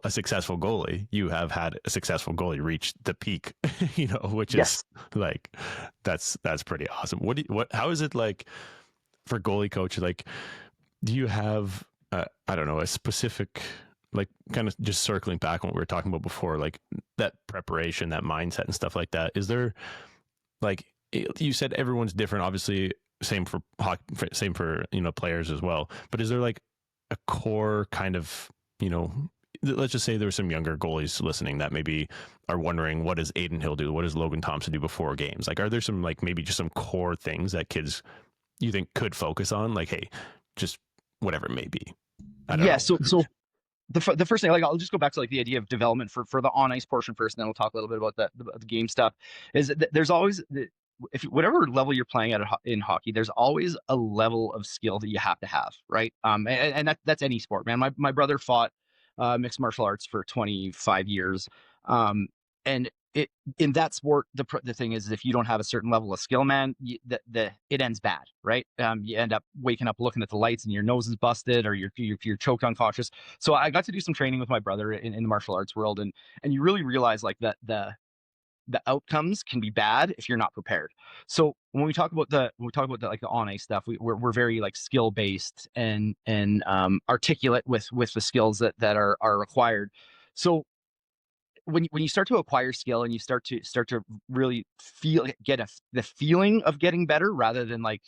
successful goalie, you have had a successful goalie reach the peak, which Yes. is like, that's pretty awesome. How is it like for goalie coach? Like, do you have, I don't know, a specific, like, kind of just circling back on what we were talking about before, like that preparation, that mindset and stuff like that. Is there, like, you said everyone's different, obviously same for hockey, same for, players as well. But is there like a core kind of, let's just say there's some younger goalies listening that maybe are wondering, what does Adin Hill do? What does Logan Thompson do before games? Like, are there some, like, maybe just some core things that kids you think could focus on? Like, hey, just whatever it may be. I don't Yeah. know. So the first thing, like, I'll just go back to, like, the idea of development for the on ice portion first, and then we'll talk a little bit about the game stuff. Is that there's always if whatever level you're playing at in hockey, there's always a level of skill that you have to have, right? And that's any sport, man. My brother fought mixed martial arts for 25 years, and it in that sport, the thing is, if you don't have a certain level of skill, man, it ends bad, right? You end up waking up looking at the lights and your nose is busted, or you're choked unconscious. So I got to do some training with my brother in the martial arts world, and you really realize like that the outcomes can be bad if you're not prepared. So when we talk about like the on ice stuff, we're very like skill based and articulate with the skills that are required. So when you start to acquire skill and you start to really get the feeling of getting better rather than like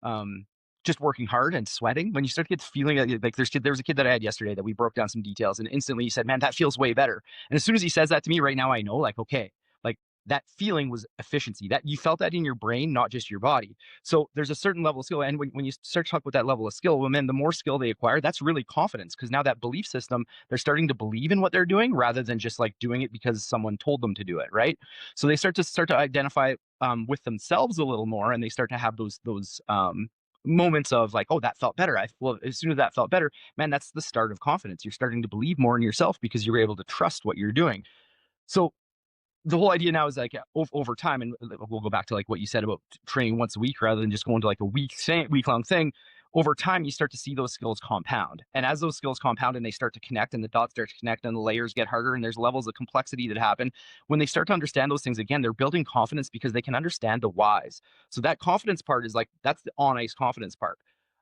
um just working hard and sweating, when you start to get the feeling like there was a kid that I had yesterday that we broke down some details, and instantly he said, man, that feels way better. And as soon as he says that to me right now, I know like, okay, like that feeling was efficiency, that you felt that in your brain, not just your body. So there's a certain level of skill, and when you start to talk about that level of skill, well, man, the more skill they acquire, that's really confidence, because now that belief system, they're starting to believe in what they're doing rather than just like doing it because someone told them to do it, right? So they start to identify with themselves a little more, and they start to have those moments of like, oh, that felt better. Well, as soon as that felt better, man, that's the start of confidence. You're starting to believe more in yourself because you're able to trust what you're doing. So the whole idea now is like over time, and we'll go back to like what you said about training once a week rather than just going to like a week long thing. Over time, you start to see those skills compound, and as those skills compound and they start to connect, and the dots start to connect, and the layers get harder, and there's levels of complexity that happen. When they start to understand those things again, they're building confidence because they can understand the whys. So that confidence part is like, that's the on ice confidence part.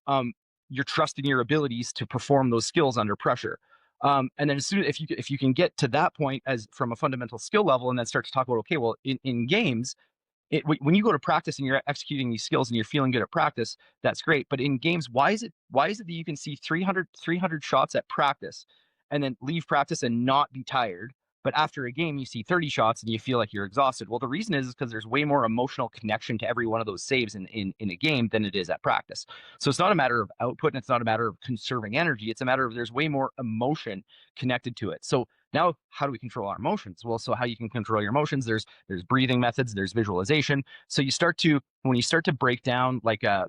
Um, you're trusting your abilities to perform those skills under pressure. And then as soon if you can get to that point as from a fundamental skill level, and then start to talk about, okay, well, in games, when you go to practice and you're executing these skills and you're feeling good at practice, that's great. But in games, why is it that you can see 300 shots at practice and then leave practice and not be tired, but after a game you see 30 shots and you feel like you're exhausted? Well, the reason is because there's way more emotional connection to every one of those saves in a game than it is at practice. So it's not a matter of output, and it's not a matter of conserving energy. It's a matter of there's way more emotion connected to it. So now, how do we control our emotions? Well, so how you can control your emotions, there's breathing methods, there's visualization. So when you start to break down like a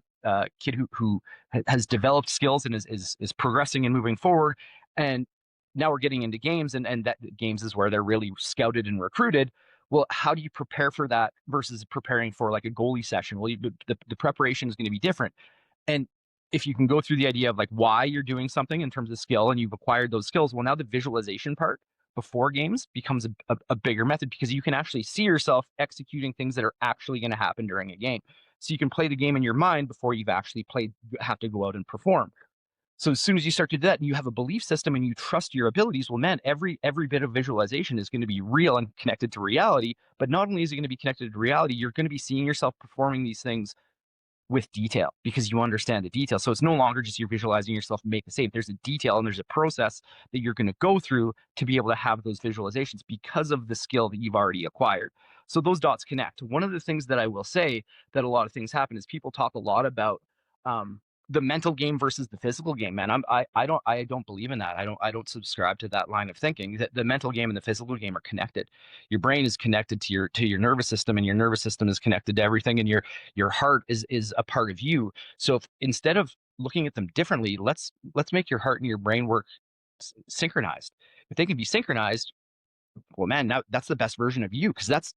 kid who has developed skills and is progressing and moving forward, and now we're getting into games, and that games is where they're really scouted and recruited. Well, how do you prepare for that versus preparing for like a goalie session? Well, the preparation is going to be different. And if you can go through the idea of like why you're doing something in terms of skill, and you've acquired those skills, well, now the visualization part before games becomes a bigger method, because you can actually see yourself executing things that are actually going to happen during a game. So you can play the game in your mind before you've actually have to go out and perform. So as soon as you start to do that and you have a belief system and you trust your abilities, well, man, every bit of visualization is going to be real and connected to reality. But not only is it going to be connected to reality, you're going to be seeing yourself performing these things with detail because you understand the detail. So it's no longer just you're visualizing yourself make a save. There's a detail and there's a process that you're going to go through to be able to have those visualizations because of the skill that you've already acquired. So those dots connect. One of the things that I will say that a lot of things happen is people talk a lot about the mental game versus the physical game. Man, I don't believe in that. I don't subscribe to that line of thinking. That the mental game and the physical game are connected. Your brain is connected to your nervous system, and your nervous system is connected to everything, and your heart is a part of you. So if instead of looking at them differently, let's make your heart and your brain work synchronized. If they can be synchronized, well, man, now that's the best version of you, because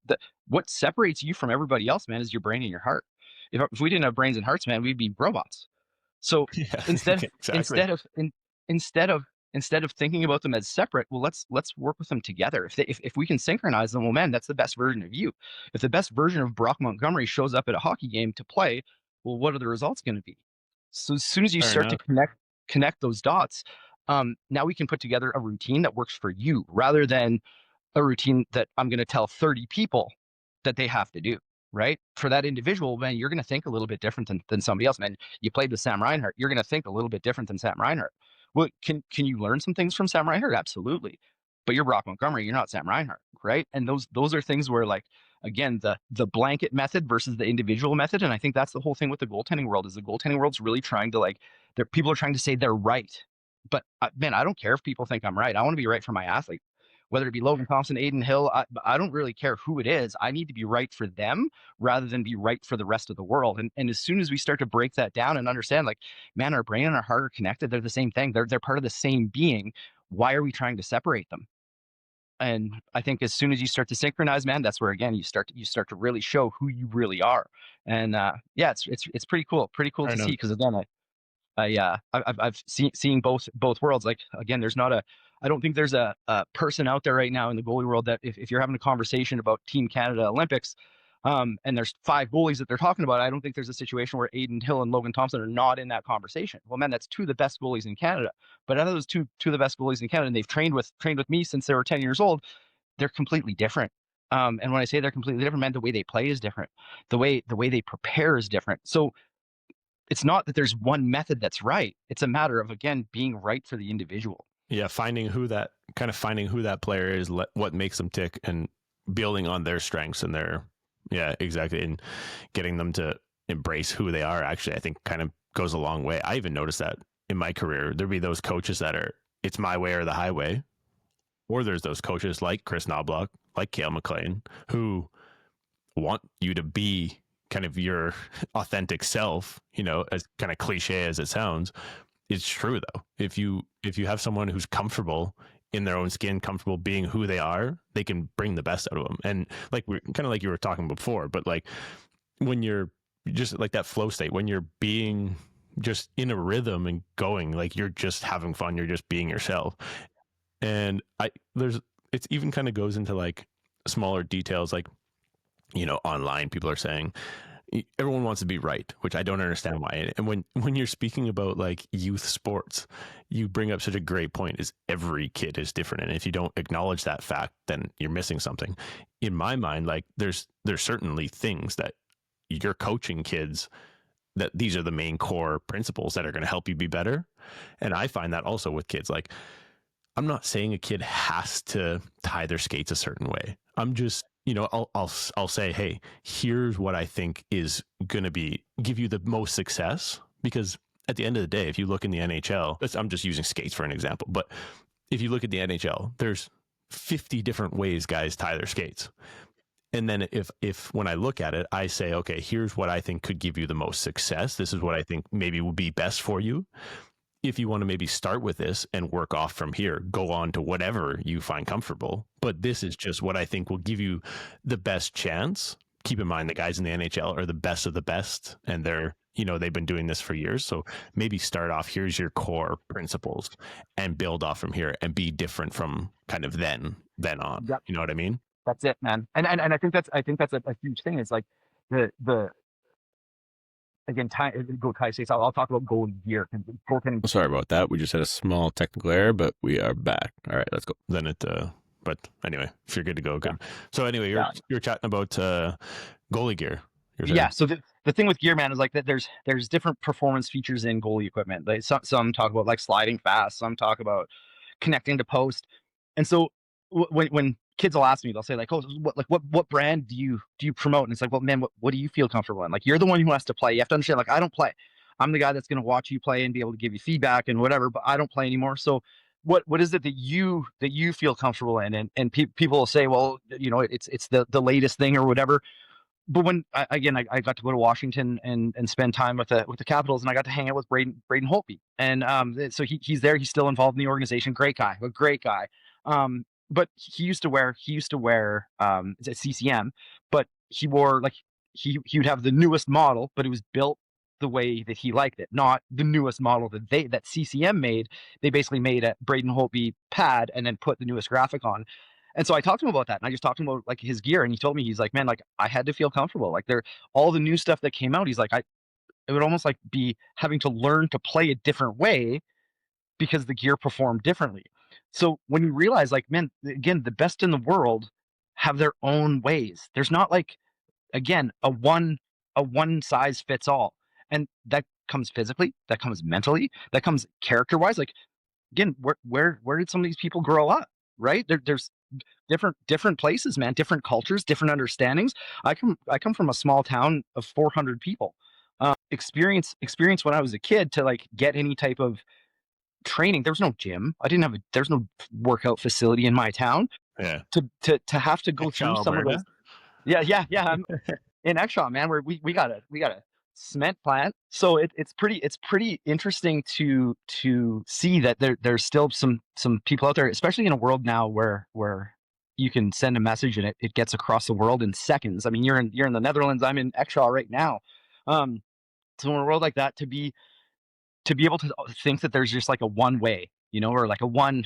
what separates you from everybody else, man, is your brain and your heart. If we didn't have brains and hearts, man, we'd be robots. So Yeah, instead exactly. instead of instead of thinking about them as separate, well, let's work with them together. If we can synchronize them, well, man, that's the best version of you. If the best version of Brock Montgomery shows up at a hockey game to play, well, what are the results going to be? So as soon as you Fair start to enough. connect those dots, now we can put together a routine that works for you rather than a routine that I'm going to tell 30 people that they have to do, right? For that individual, man, you're going to think a little bit different than somebody else, man. You played with Sam Reinhart. You're going to think a little bit different than Sam Reinhart. Well, can you learn some things from Sam Reinhart? Absolutely. But you're Brock Montgomery. You're not Sam Reinhart, right? And those are things where, like, again, the blanket method versus the individual method. And I think that's the whole thing with the goaltending world, is the goaltending world's really trying to, like, people are trying to say they're right. But man, I don't care if people think I'm right. I want to be right for my athlete. whether it be Logan Thompson, Adin Hill, I don't really care who it is. I need to be right for them rather than be right for the rest of the world. And as soon as we start to break that down and understand, like, man, our brain and our heart are connected. They're the same thing. They're part of the same being. Why are we trying to separate them? And I think as soon as you start to synchronize, man, that's where again you start to really show who you really are. And yeah, it's pretty cool I to know. see, because again, I've seen both worlds. Like again, I don't think there's a person out there right now in the goalie world that if you're having a conversation about Team Canada Olympics, and there's 5 goalies that they're talking about, I don't think there's a situation where Adin Hill and Logan Thompson are not in that conversation. Well, man, that's 2 of the best goalies in Canada. But out of those two of the best goalies in Canada, and they've trained with me since they were 10 years old, they're completely different. And when I say they're completely different, man, the way they play is different. The way they prepare is different. So it's not that there's one method that's right. It's a matter of, again, being right for the individual. Yeah, finding who that player is, what makes them tick, and building on their strengths and their, yeah, exactly, and getting them to embrace who they are. Actually, I think kind of goes a long way. I even noticed that in my career, there'd be those coaches that are, it's my way or the highway, or there's those coaches like Chris Knobloch, like Cale McLean, who want you to be kind of your authentic self, as kind of cliche as it sounds. It's true though. If you have someone who's comfortable in their own skin, comfortable being who they are, they can bring the best out of them. And like we're kind of like you were talking before, but like when you're just like that flow state, when you're being just in a rhythm and going, like you're just having fun, you're just being yourself. And it's even kind of goes into like smaller details, like, online people are saying everyone wants to be right, which I don't understand why. And when you're speaking about like youth sports, you bring up such a great point, is every kid is different. And if you don't acknowledge that fact, then you're missing something. In my mind, like there's certainly things that you're coaching kids, that these are the main core principles that are going to help you be better. And I find that also with kids, like I'm not saying a kid has to tie their skates a certain way. I'm just, I'll say, hey, here's what I think is going to give you the most success. Because at the end of the day, if you look in the NHL, I'm just using skates for an example, but if you look at the NHL, there's 50 different ways guys tie their skates. And then if when I look at it, I say, okay, here's what I think could give you the most success. This is what I think maybe would be best for you. If you want to maybe start with this and work off from here, go on to whatever you find comfortable. But this is just what I think will give you the best chance. Keep in mind, the guys in the NHL are the best of the best, and they've been doing this for years. So maybe start off, here's your core principles, and build off from here and be different from kind of then on. Yep. You know what I mean? That's it, man. And I think that's a huge thing. It's like the again, go tie states. I'll talk about goalie gear and goaltending. Sorry about that. We just had a small technical error, but we are back. All right, let's go. Then but anyway, if you're good to go, good. Yeah. So anyway, you're chatting about goalie gear. Yeah. So the thing with gear, man, is like that there's different performance features in goalie equipment. Like some talk about like sliding fast, some talk about connecting to post. And so when kids will ask me, they'll say like, oh, what brand do you promote? And it's like, well, man, what do you feel comfortable in? Like, you're the one who has to play. You have to understand, like, I don't play. I'm the guy that's going to watch you play and be able to give you feedback and whatever, but I don't play anymore. So what is it that you feel comfortable in? And people will say, well, it's the latest thing or whatever. But when I got to go to Washington and spend time with the Capitals, and I got to hang out with Braden Holtby. And so he's there. He's still involved in the organization. Great guy. But he used to wear it's CCM, but he wore like he would have the newest model, but it was built the way that he liked it, not the newest model that CCM made. They basically made a Braden Holtby pad and then put the newest graphic on. And so I talked to him about that, and I just talked to him about like his gear, and he told me, he's like, man, like I had to feel comfortable. Like all the new stuff that came out, he's like, it would almost like be having to learn to play a different way because the gear performed differently. So when you realize, like, man, again, the best in the world have their own ways. There's not like, again, a one size fits all. And that comes physically, that comes mentally, that comes character wise. Like, again, where did some of these people grow up? Right? There's different places, man, different cultures, different understandings. I come from a small town of 400 people. Experience when I was a kid to like get any type of training. There was no gym. There's no workout facility in my town. Yeah. to have to go through some of those. Alberta. Yeah. I'm in Exxon, man, where we got a cement plant. So it's pretty interesting to see that there's still some people out there, especially in a world now where you can send a message and it gets across the world in seconds. I mean, you're in the Netherlands, I'm in Exxon right now. So in a world like that, to be able to think that there's just like a one way, or like a one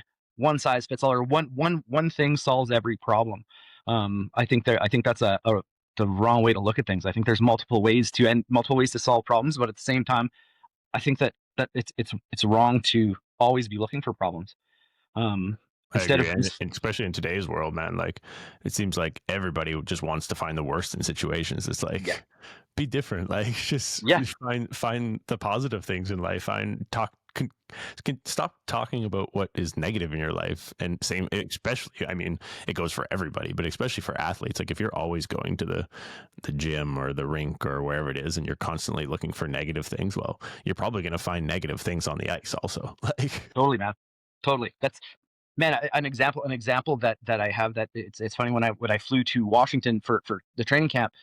size fits all, or one thing solves every problem. I think that's the wrong way to look at things. I think there's multiple ways to solve problems, but at the same time, I think that it's wrong to always be looking for problems. I Instead agree, of and especially in today's world, man. Like, it seems like everybody just wants to find the worst in situations. It's like, yeah, be different. Like, just yeah, find the positive things in life. Stop talking about what is negative in your life. And same, especially, I mean, it goes for everybody, but especially for athletes. Like, if you're always going to the gym or the rink or wherever it is, and you're constantly looking for negative things, well, you're probably going to find negative things on the ice also. Like, totally, man, totally. That's, man, an example that I have, that it's funny. When I flew to Washington for the training camp,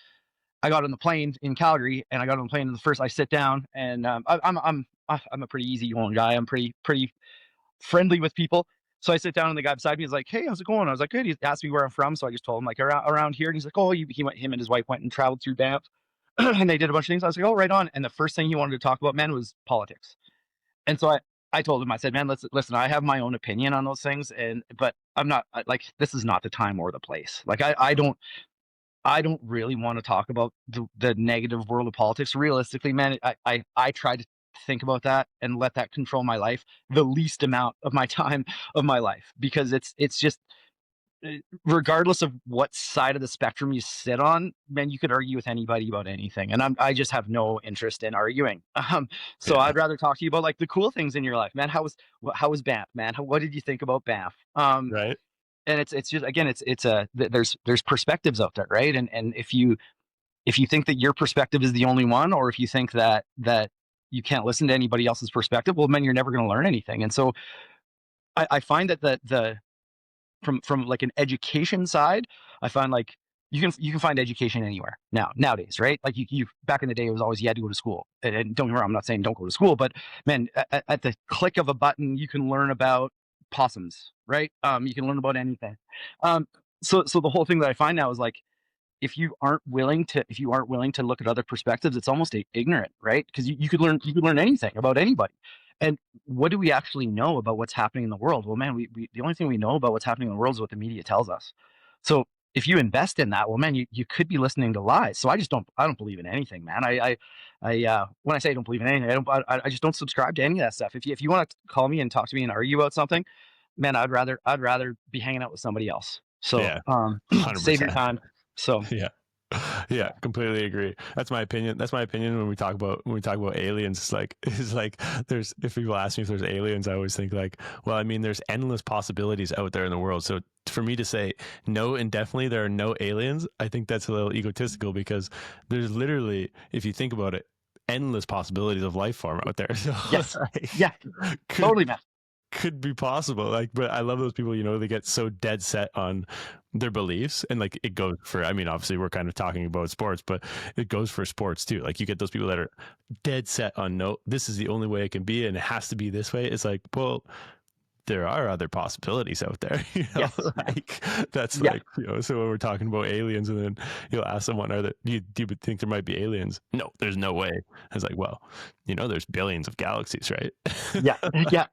I got on the plane in Calgary, and I got on the plane, and the first I sit down, and I'm a pretty easygoing guy. I'm pretty friendly with people. So I sit down, and the guy beside me is like, "Hey, how's it going?" I was like, "Good." He asked me where I'm from, so I just told him, like, around here. And he's like, "Oh, him and his wife went and traveled through Banff, and they did a bunch of things." I was like, "Oh, right on." And the first thing he wanted to talk about, man, was politics. And so I told him, I said, "Man, listen, I have my own opinion on those things, but I'm not like, this is not the time or the place. Like, I don't really want to talk about the negative world of politics. Realistically, man, I try to think about that and let that control my life the least amount of my time of my life, because it's just, regardless of what side of the spectrum you sit on, man, you could argue with anybody about anything, and I just have no interest in arguing. So yeah, I'd rather talk to you about, like, the cool things in your life, man. How was Banff, man? What did you think about Banff? right. And it's just, again, there's perspectives out there, right? And if you think that your perspective is the only one, or if you think that you can't listen to anybody else's perspective, well, man, you're never going to learn anything. And so I find that the from like an education side, I find, like, you can find education anywhere nowadays, right? Like, you back in the day, it was always you had to go to school. And don't get me wrong, I'm not saying don't go to school, but man, at the click of a button, you can learn about possums, right? You can learn about anything. Um, so the whole thing that I find now is, like, if you aren't willing to look at other perspectives, it's almost ignorant, right? Because you could learn anything about anybody. And what do we actually know about what's happening in the world? Well, man, we the only thing we know about what's happening in the world is what the media tells us. So if you invest in that, well, man, you could be listening to lies. So I don't believe in anything, man. When I say I don't believe in anything, I just don't subscribe to any of that stuff. If you want to call me and talk to me and argue about something, man, I'd rather be hanging out with somebody else. So Yeah, 100%. save your time. So Yeah. Yeah, completely agree. That's my opinion. That's my opinion when we talk about aliens. It's like there's, if people ask me if there's aliens, I always think, like, well, I mean, there's endless possibilities out there in the world. So for me to say no indefinitely there are no aliens, I think that's a little egotistical, because there's literally, if you think about it, endless possibilities of life form out there. So yes, like, yeah, could totally, man. could be possible. Like, but I love those people, they get so dead set on their beliefs, and like, it goes for, I mean, obviously we're kind of talking about sports, but it goes for sports too. Like, you get those people that are dead set on, no, this is the only way it can be and it has to be this way. It's like, well, there are other possibilities out there, Yes, like, that's yeah, like, so when we're talking about aliens, and then you'll ask someone, do you think there might be aliens? No, there's no way. I was like, well, there's billions of galaxies, right? yeah, yeah,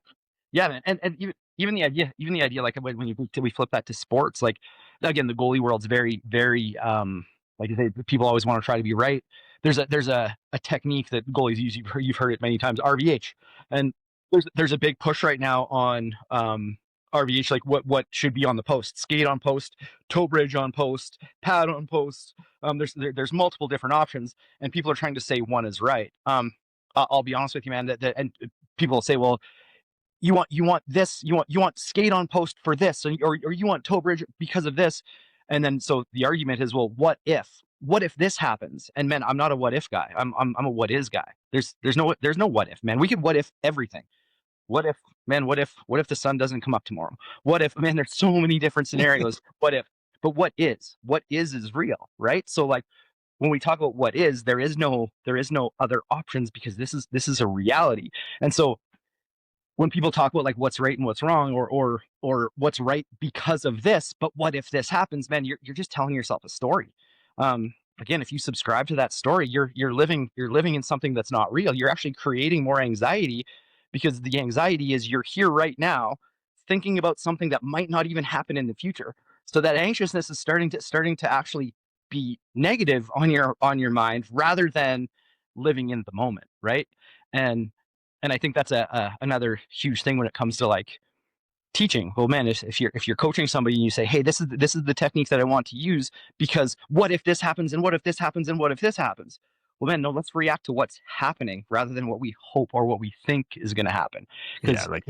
yeah, man. And even the idea, like, when we flip that to sports, like, again, the goalie world's very, very, like I say, people always want to try to be right. There's a technique that goalies use. You've heard it many times, RVH. And there's a big push right now on RVH, like what should be on the post: skate on post, toe bridge on post, pad on post. There's multiple different options, and people are trying to say one is right. I'll be honest with you, man. And people will say, well, you want this, you want skate on post for this, or you want toe bridge because of this. And then, so the argument is, well, what if this happens? And, man, I'm not a what if guy. I'm a what is guy. There's no what if, man. We could what if everything. what if, man, what if the sun doesn't come up tomorrow? What if, man, there's so many different scenarios. What if, but what is real, right? So like when we talk about what is, there is no other options because this is a reality. And so when people talk about like what's right and what's wrong or what's right because of this, but what if this happens, man, you're just telling yourself a story. Again, if you subscribe to that story, you're living in something that's not real. You're actually creating more anxiety because the anxiety is you're here right now thinking about something that might not even happen in the future. So that anxiousness is starting to actually be negative on your mind rather than living in the moment, right? And I think that's another huge thing when it comes to like teaching. Well, man, if you're coaching somebody and you say, hey, this is the technique that I want to use because what if this happens and what if this happens and what if this happens? Well, man, no, let's react to what's happening rather than what we hope or what we think is going to happen. Yeah, like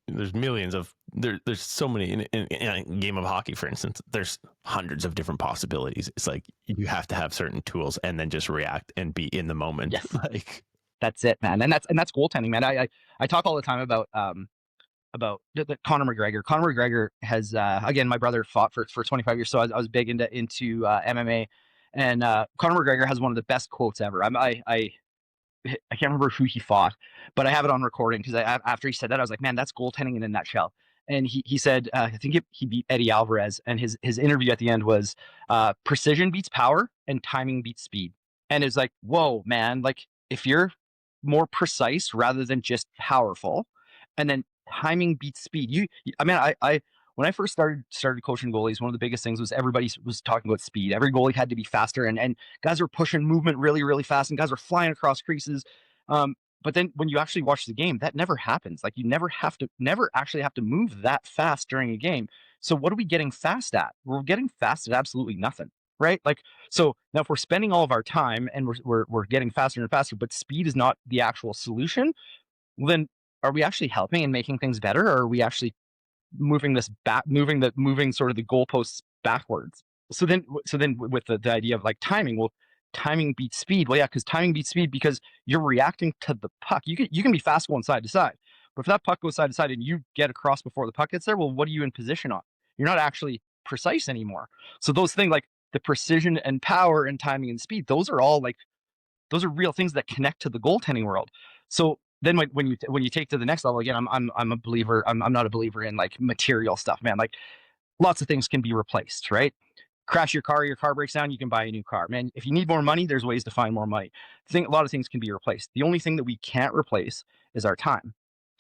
there's millions of there's so many in a game of hockey, for instance. There's hundreds of different possibilities. It's like you have to have certain tools and then just react and be in the moment. Yes. Like that's it, man, and that's goaltending, man. I talk all the time about the Conor McGregor. Conor McGregor has again, my brother fought for 25 years, so I was big into MMA, and Conor McGregor has one of the best quotes ever. I can't remember who he fought, but I have it on recording because after he said that, I was like, man, that's goaltending in a nutshell. And he said, I think he beat Eddie Alvarez, and his interview at the end was precision beats power and timing beats speed. And it's like, whoa, man, like if you're more precise rather than just powerful, and then timing beats speed. I mean, I when I first started coaching goalies, one of the biggest things was everybody was talking about speed. Every goalie had to be faster, and guys were pushing movement really, really fast, and guys were flying across creases. But then when you actually watch the game, that never happens. Like you never actually have to move that fast during a game. So what are we getting fast at? We're getting fast at absolutely nothing, right? Like so now if we're spending all of our time and we're getting faster and faster, but speed is not the actual solution, well, then are we actually helping and making things better, or are we actually moving sort of the goalposts backwards? So then with the idea of like timing, well, timing beats speed. Well, yeah, because timing beats speed because you're reacting to the puck. You can be fast going side to side, but if that puck goes side to side and you get across before the puck gets there, well, what are you in position on? You're not actually precise anymore. So those things like the precision and power and timing and speed, those are all like those are real things that connect to the goaltending world. So then when you take to the next level, again, I'm a believer. I'm not a believer in like material stuff, man. Like lots of things can be replaced, right? Crash your car breaks down, you can buy a new car, man. If you need more money, there's ways to find more money. A lot of things can be replaced. The only thing that we can't replace is our time.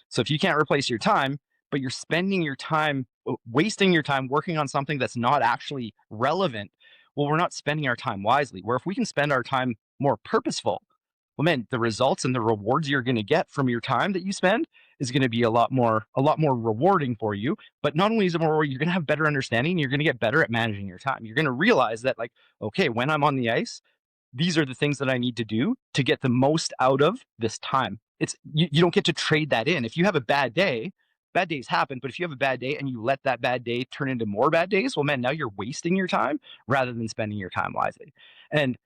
So if you can't replace your time, but you're spending your time, wasting your time working on something that's not actually relevant, well, we're not spending our time wisely. Where if we can spend our time more purposeful, well, man, the results and the rewards you're going to get from your time that you spend is going to be a lot more rewarding for you. But not only is it more rewarding, you're going to have better understanding. You're going to get better at managing your time. You're going to realize that, like, okay, when I'm on the ice, these are the things that I need to do to get the most out of this time. It's you don't get to trade that in. If you have a bad day, bad days happen, but if you have a bad day and you let that bad day turn into more bad days, well, man, now you're wasting your time rather than spending your time wisely. And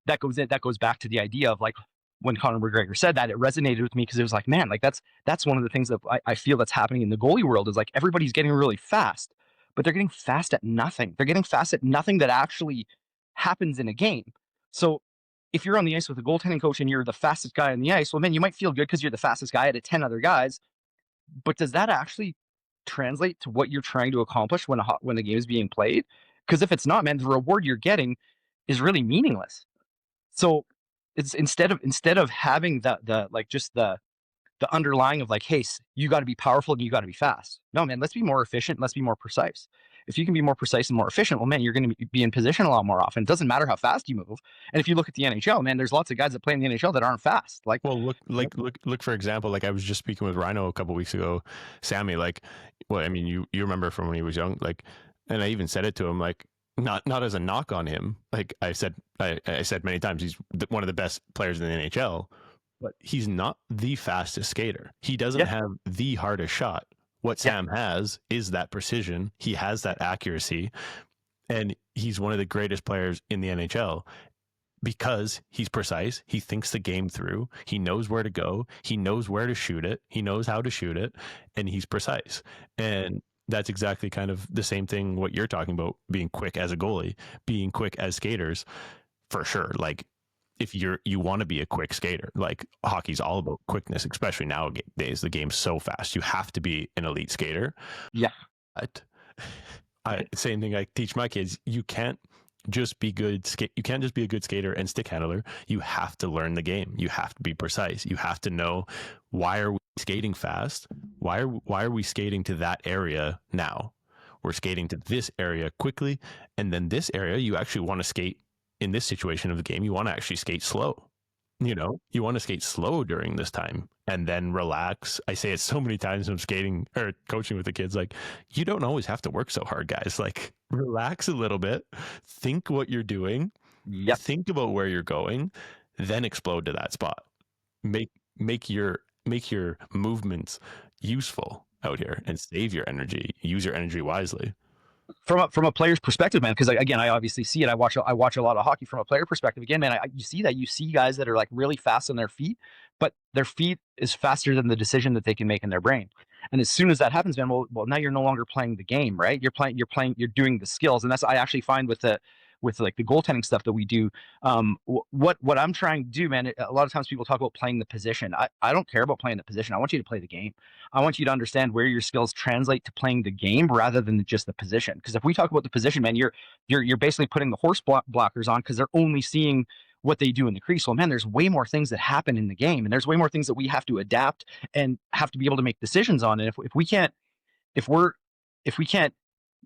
that goes back to the idea of like when Conor McGregor said that, it resonated with me because it was like, man, like that's one of the things that I feel that's happening in the goalie world is like everybody's getting really fast, but they're getting fast at nothing. They're getting fast at nothing that actually happens in a game. So if you're on the ice with a goaltending coach and you're the fastest guy on the ice, well, man, you might feel good because you're the fastest guy out of 10 other guys. But does that actually translate to what you're trying to accomplish when the game is being played? Because if it's not, man, the reward you're getting is really meaningless. So it's instead of having the underlying of like, hey, you got to be powerful and you got to be fast. No, man, let's be more efficient. Let's be more precise. If you can be more precise and more efficient, well, man, you're going to be in position a lot more often. It doesn't matter how fast you move. And if you look at the NHL, man, there's lots of guys that play in the NHL that aren't fast. Like, well, look for example. Like I was just speaking with Rhino a couple of weeks ago, Sammy. Like, well, I mean, you remember from when he was young, like, and I even said it to him, like, not as a knock on him. Like I said many times, he's one of the best players in the NHL. But he's not the fastest skater. He doesn't have the hardest shot. What Sam has is that precision. He has that accuracy, and he's one of the greatest players in the NHL. because he's precise. He thinks the game through. He knows where to go. He knows where to shoot it. He knows how to shoot it, and he's precise. And that's exactly kind of the same thing what you're talking about, being quick as a goalie, being quick as skaters, for sure. Like if you want to be a quick skater, like hockey's all about quickness, especially nowadays. The game's so fast. You have to be an elite skater. Yeah. But same thing I teach my kids. You can't just be good. You can't just be a good skater and stick handler. You have to learn the game. You have to be precise. You have to know, why are we skating fast? Why are we skating to that area now? We're skating to this area quickly, and then this area you actually want to skate. In this situation of the game, you want to actually skate slow. You want to skate slow during this time and then relax. I say it so many times when I'm skating or coaching with the kids, like, you don't always have to work so hard, guys. Like, relax a little bit, think what you're doing, think about where you're going, then explode to that spot. Make your movements useful out here and save your energy. Use your energy wisely. From a player's perspective, man, because again, I obviously see it. I watch a lot of hockey from a player perspective. Again, man, you see guys that are like really fast on their feet, but their feet is faster than the decision that they can make in their brain. And as soon as that happens, man, well, now you're no longer playing the game, right? You're doing the skills, and that's I actually find with like the goaltending stuff that we do. What I'm trying to do, man, a lot of times people talk about playing the position. I don't care about playing the position. I want you to play the game. I want you to understand where your skills translate to playing the game rather than just the position. Because if we talk about the position, man, you're basically putting the horse blockers on because they're only seeing what they do in the crease. Well, man, there's way more things that happen in the game, and there's way more things that we have to adapt and have to be able to make decisions on. And if we can't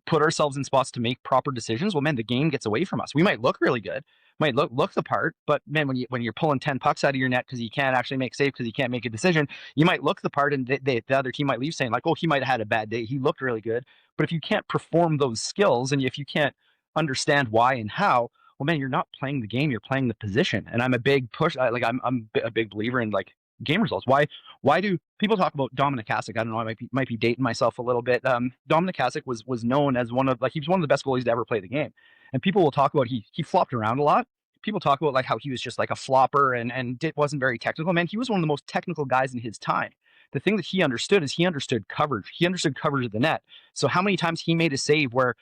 put ourselves in spots to make proper decisions, well, man, the game gets away from us. We might look really good, might look the part, but man, when you're pulling 10 pucks out of your net because you can't actually make saves because you can't make a decision, you might look the part, and the other team might leave saying like, oh, he might have had a bad day. He looked really good, but if you can't perform those skills and if you can't understand why and how, well, man, you're not playing the game. You're playing the position. And I'm a big I'm a big believer in like game results. Why do people talk about Dominic Hasek? I don't know. I might be dating myself a little bit. Dominic Hasek was known as he was one of the best goalies to ever play the game. And people will talk about he flopped around a lot. People talk about like how he was just like a flopper and wasn't very technical. Man, he was one of the most technical guys in his time. The thing that he understood is he understood coverage. He understood coverage of the net. So how many times he made a save where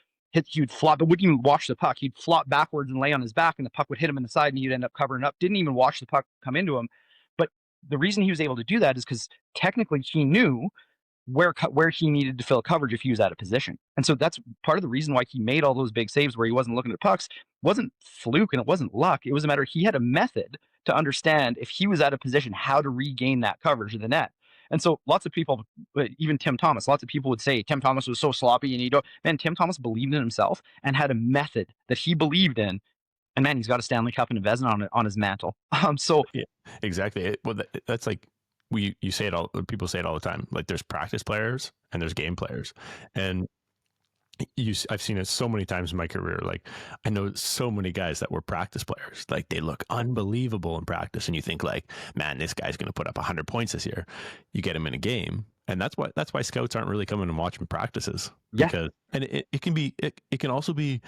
he would flop, but wouldn't even watch the puck. He'd flop backwards and lay on his back, and the puck would hit him in the side, and he'd end up covering up. Didn't even watch the puck come into him. But the reason he was able to do that is because technically he knew where he needed to fill coverage if he was out of position. And so that's part of the reason why he made all those big saves where he wasn't looking at pucks. It wasn't fluke and it wasn't luck. It was a matter he had a method to understand if he was out of position, how to regain that coverage of the net. And so lots of people, even Tim Thomas, lots of people would say Tim Thomas was so sloppy and man, Tim Thomas believed in himself and had a method that he believed in. And man, he's got a Stanley Cup and a Vezina on his mantle. So yeah, exactly. That's like you say it all. People say it all the time. Like there's practice players and there's game players, and I've seen it so many times in my career. Like I know so many guys that were practice players. Like they look unbelievable in practice, and you think like, man, this guy's going to put up 100 points this year. You get him in a game, and that's why scouts aren't really coming and watching practices. Because and it can also be,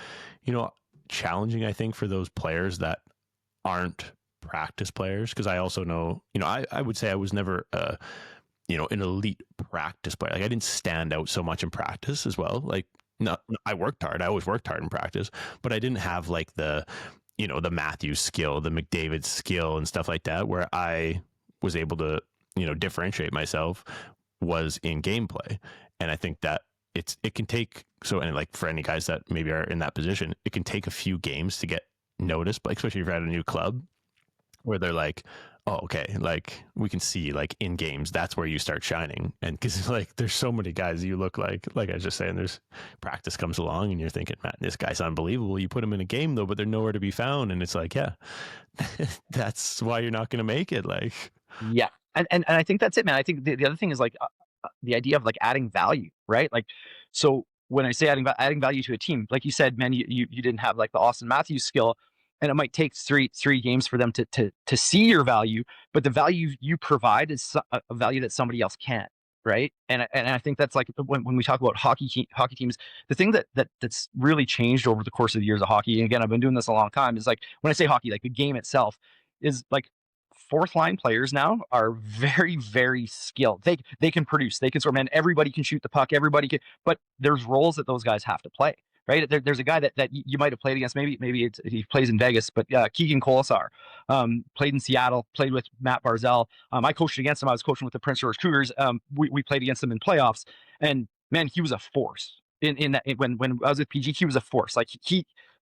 challenging, I think, for those players that aren't practice players. Because I also know, I would say I was never an elite practice player. Like I didn't stand out so much in practice as well. Like no, I worked hard. I always worked hard in practice, but I didn't have like the Matthews skill, the McDavid skill and stuff like that, where I was able to, differentiate myself was in gameplay. And I think that it can take, and like for any guys that maybe are in that position, it can take a few games to get noticed, but especially if you're at a new club where they're like, oh, okay, like we can see like in games, that's where you start shining. And because like there's so many guys you look like I was just saying, there's practice comes along and you're thinking, man, this guy's unbelievable. You put them in a game though, but they're nowhere to be found. And it's like, yeah, that's why you're not going to make it. Like, yeah. And I think that's it, man. I think the other thing is like the idea of like adding value, right? Like, so when I say adding value to a team, like you said, man, you didn't have like the Austin Matthews skill, and it might take three games for them to see your value, but the value you provide is a value that somebody else can't. right? And I think that's like when we talk about hockey teams, the thing that's really changed over the course of the years of hockey. And again, I've been doing this a long time. Is like when I say hockey, like the game itself is like fourth line players now are very, very skilled. They can produce, they can score, man. Everybody can shoot the puck, everybody can, but there's roles that those guys have to play. Right, there's a guy that you might have played against. Maybe he plays in Vegas, but Keegan Colasar played in Seattle, played with Matt Barzal. I coached against him. I was coaching with the Prince George Cougars. We played against him in playoffs, and man, he was a force. In that when I was with PG, he was a force. Like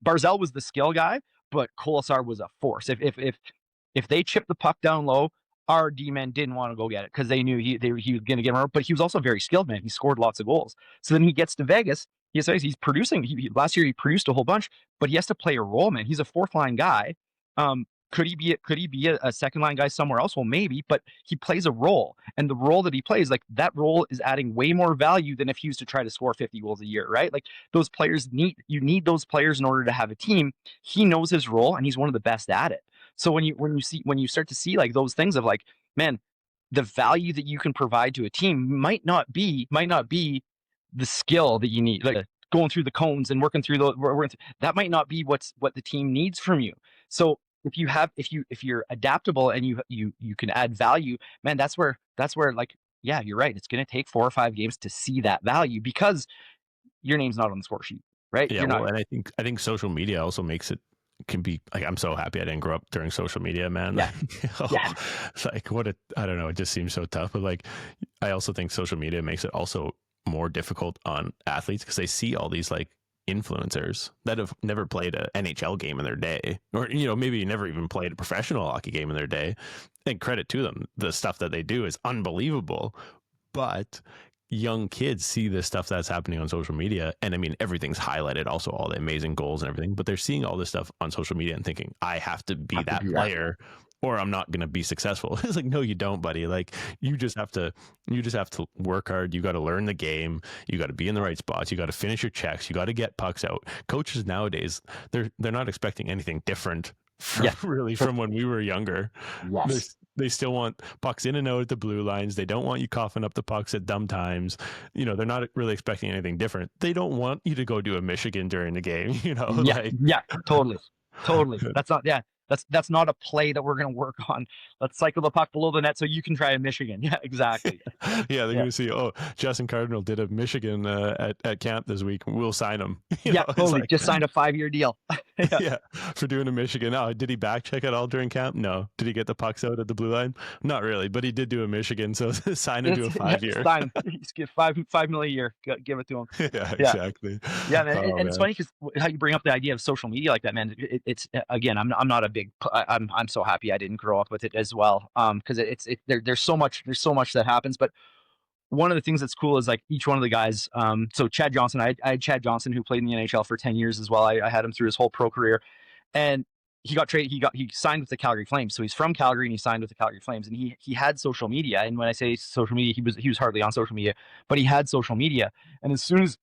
Barzal was the skill guy, but Colasar was a force. If they chipped the puck down low, our D-men didn't want to go get it because they knew he was going to get him. But he was also very skilled, man. He scored lots of goals. So then he gets to Vegas. He's producing. Last year he produced a whole bunch, but he has to play a role, man. He's a fourth line guy. Could he be a second line guy somewhere else? Well, maybe, but he plays a role, and the role that he plays, like that role is adding way more value than if he was to try to score 50 goals a year, right? Like those players you need those players in order to have a team. He knows his role, and he's one of the best at it. So when you start to see like those things of like, man, the value that you can provide to a team might not be the skill that you need, like going through the cones and working through that might not be what the team needs from you. So if you're adaptable and you can add value, man, that's where like, yeah, you're right. It's going to take 4 or 5 games to see that value because your name's not on the score sheet, right? Yeah, well, and I think social media also makes it can be like, I'm so happy I didn't grow up during social media, man. Yeah. Yeah. It's like I don't know, it just seems so tough. But like, I also think social media makes it also more difficult on athletes because they see all these like influencers that have never played an NHL game in their day, or maybe never even played a professional hockey game in their day. And credit to them, the stuff that they do is unbelievable. But young kids see this stuff that's happening on social media, and I mean everything's highlighted, also all the amazing goals and everything, but they're seeing all this stuff on social media and thinking, I have to be that player or I'm not going to be successful. It's like, no, you don't, buddy. Like you just have to work hard. You got to learn the game. You got to be in the right spots. You got to finish your checks. You got to get pucks out. Coaches nowadays, they're not expecting anything different from when we were younger. Yes. They still want pucks in and out at the blue lines. They don't want you coughing up the pucks at dumb times. They're not really expecting anything different. They don't want you to go do a Michigan during the game, Totally. That's not a play that we're going to work on. Let's cycle the puck below the net so you can try a Michigan. Yeah, exactly. They're going to see, Justin Cardinal did a Michigan at camp this week. We'll sign him. Totally. Like, just signed a 5-year deal. For doing a Michigan. Oh, did he back check at all during camp? No. Did he get the pucks out at the blue line? Not really, but he did do a Michigan. So sign him to a 5-year. Sign him. He's get $5 million a year. Give it to him. Yeah, exactly. Yeah, man. And it's funny because how you bring up the idea of social media like that, man. It's again, I'm not a big. I'm so happy I didn't grow up with it as well. Because there's so much that happens. But one of the things that's cool is like each one of the guys. So Chad Johnson, I had Chad Johnson who played in the NHL for 10 years as well. I had him through his whole pro career, and he got traded. He signed with the Calgary Flames. So he's from Calgary and he signed with the Calgary Flames. And he had social media. And when I say social media, he was hardly on social media, but he had social media. And as soon as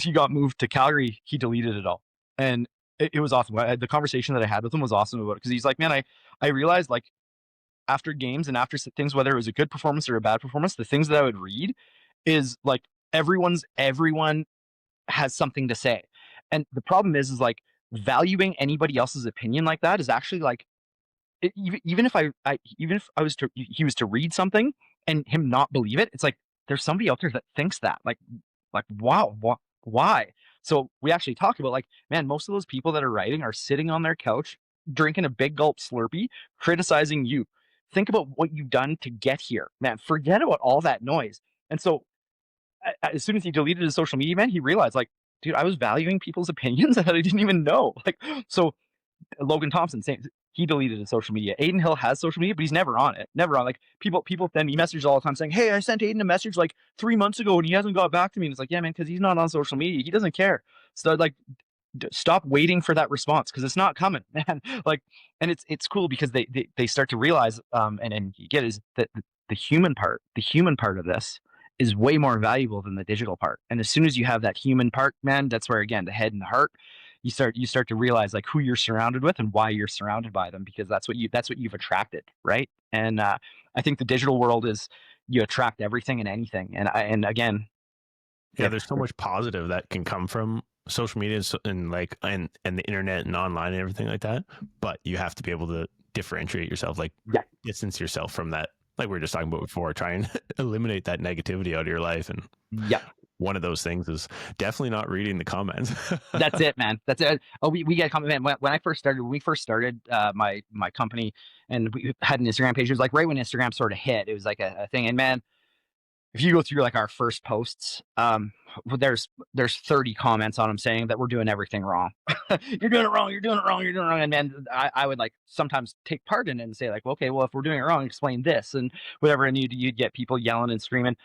he got moved to Calgary, he deleted it all. And it was awesome. The conversation that I had with him was awesome about it because he's like, man, I realized like after games and after things, whether it was a good performance or a bad performance, the things that I would read is like everyone has something to say. And the problem is like valuing anybody else's opinion like that is actually like, even if he was to read something and him not believe it, it's like, there's somebody out there that thinks that like, wow, why? So we actually talked about like, man, most of those people that are writing are sitting on their couch, drinking a big gulp Slurpee, criticizing you. Think about what you've done to get here, man. Forget about all that noise. And so as soon as he deleted his social media, man, he realized like, dude, I was valuing people's opinions that I didn't even know. Like, so Logan Thompson, same. He deleted his social media. Adin Hill has social media, but he's never on it. Never on. Like people send me messages all the time saying, "Hey, I sent Adin a message like 3 months ago and he hasn't got back to me." And it's like, yeah, man, because he's not on social media. He doesn't care. So like, stop waiting for that response because it's not coming, man. Like, and it's cool because they start to realize, and you get is that the human part of this is way more valuable than the digital part. And as soon as you have that human part, man, that's where again the head and the heart. You start to realize like who you're surrounded with and why you're surrounded by them because that's what you've attracted, right? And I think the digital world is you attract everything and anything. And again, yeah, there's so much positive that can come from social media and the internet and online and everything like that. But you have to be able to differentiate yourself, like distance yourself from that. Like we were just talking about before, try and eliminate that negativity out of your life. And one of those things is definitely not reading the comments. That's it, man. That's it. Oh, we get comment, man. When we first started my company, and we had an Instagram page, it was like right when Instagram sort of hit, it was like a thing. And man, if you go through like our first posts, there's 30 comments on them saying that we're doing everything wrong. You're doing it wrong. You're doing it wrong. You're doing it wrong. And then I would like sometimes take part in it and say like, okay, well, if we're doing it wrong, explain this and whatever. And you'd get people yelling and screaming.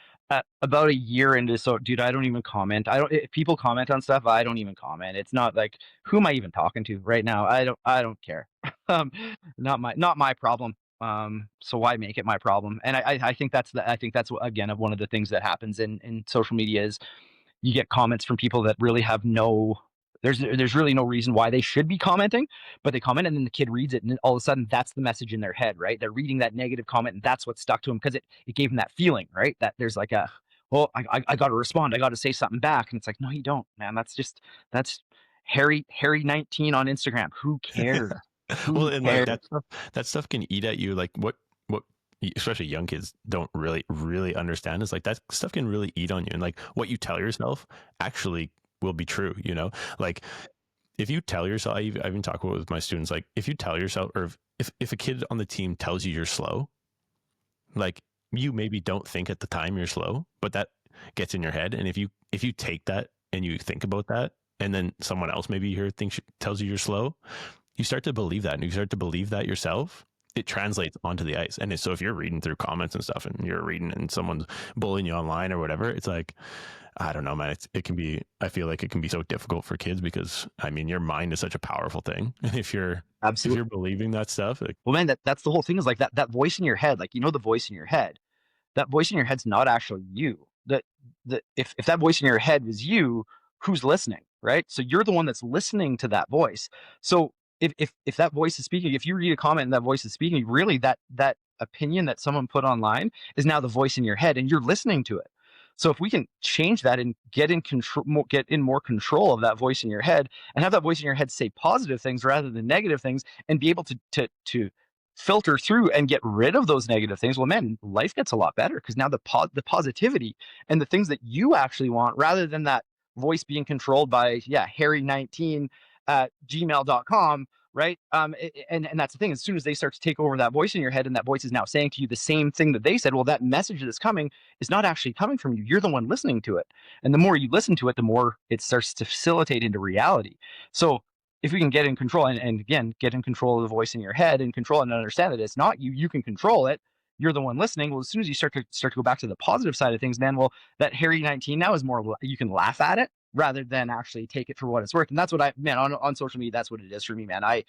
About a year into, so dude, I don't even comment. If people comment on stuff, I don't even comment. It's not like, who am I even talking to right now? I don't care. Not my problem. So why make it my problem? And I think that's again one of the things that happens in social media is you get comments from people that really have there's really no reason why they should be commenting, but they comment and then the kid reads it and all of a sudden that's the message in their head, right? They're reading that negative comment and that's what stuck to them because it gave them that feeling, right? That there's like I got to respond, I got to say something back, and it's like, no, you don't, man. That's Harry 19 on Instagram. Who cares? Well, and like that stuff can eat at you. Like what especially young kids don't really understand is like that stuff can really eat on you, and like what you tell yourself actually will be true. You know, like if you tell yourself, I even talk about it with my students. Like if you tell yourself, or if a kid on the team tells you you're slow, like you maybe don't think at the time you're slow, but that gets in your head, and if you take that and you think about that, and then someone else maybe here tells you you're slow, you start to believe that, and you start to believe that yourself. It translates onto the ice. And so if you're reading through comments and stuff and you're reading and someone's bullying you online or whatever, it's like, I don't know, man, I feel like it can be so difficult for kids because I mean, your mind is such a powerful thing. And if you're believing that stuff, like, well, man, that's the whole thing is like that voice in your head, like, the voice in your head, that voice in your head's not actually you. If that voice in your head was you, who's listening, right? So you're the one that's listening to that voice. So if that voice is speaking, if you read a comment and that voice is speaking, really that opinion that someone put online is now the voice in your head and you're listening to it. So if we can change that and get in more control of that voice in your head and have that voice in your head say positive things rather than negative things and be able to filter through and get rid of those negative things, well, man, life gets a lot better because now the positivity and the things that you actually want rather than that voice being controlled by Harry19 at gmail.com, right? And that's the thing. As soon as they start to take over that voice in your head and that voice is now saying to you the same thing that they said, well, that message that's coming is not actually coming from you. You're the one listening to it. And the more you listen to it, the more it starts to facilitate into reality. So if we can get in control and again, get in control of the voice in your head and control it and understand that it's not you, you can control it. You're the one listening. Well, as soon as you start to go back to the positive side of things, man, well, that Harry 19 now is more, you can laugh at it rather than actually take it for what it's worth. And that's what on social media, that's what it is for me, man. I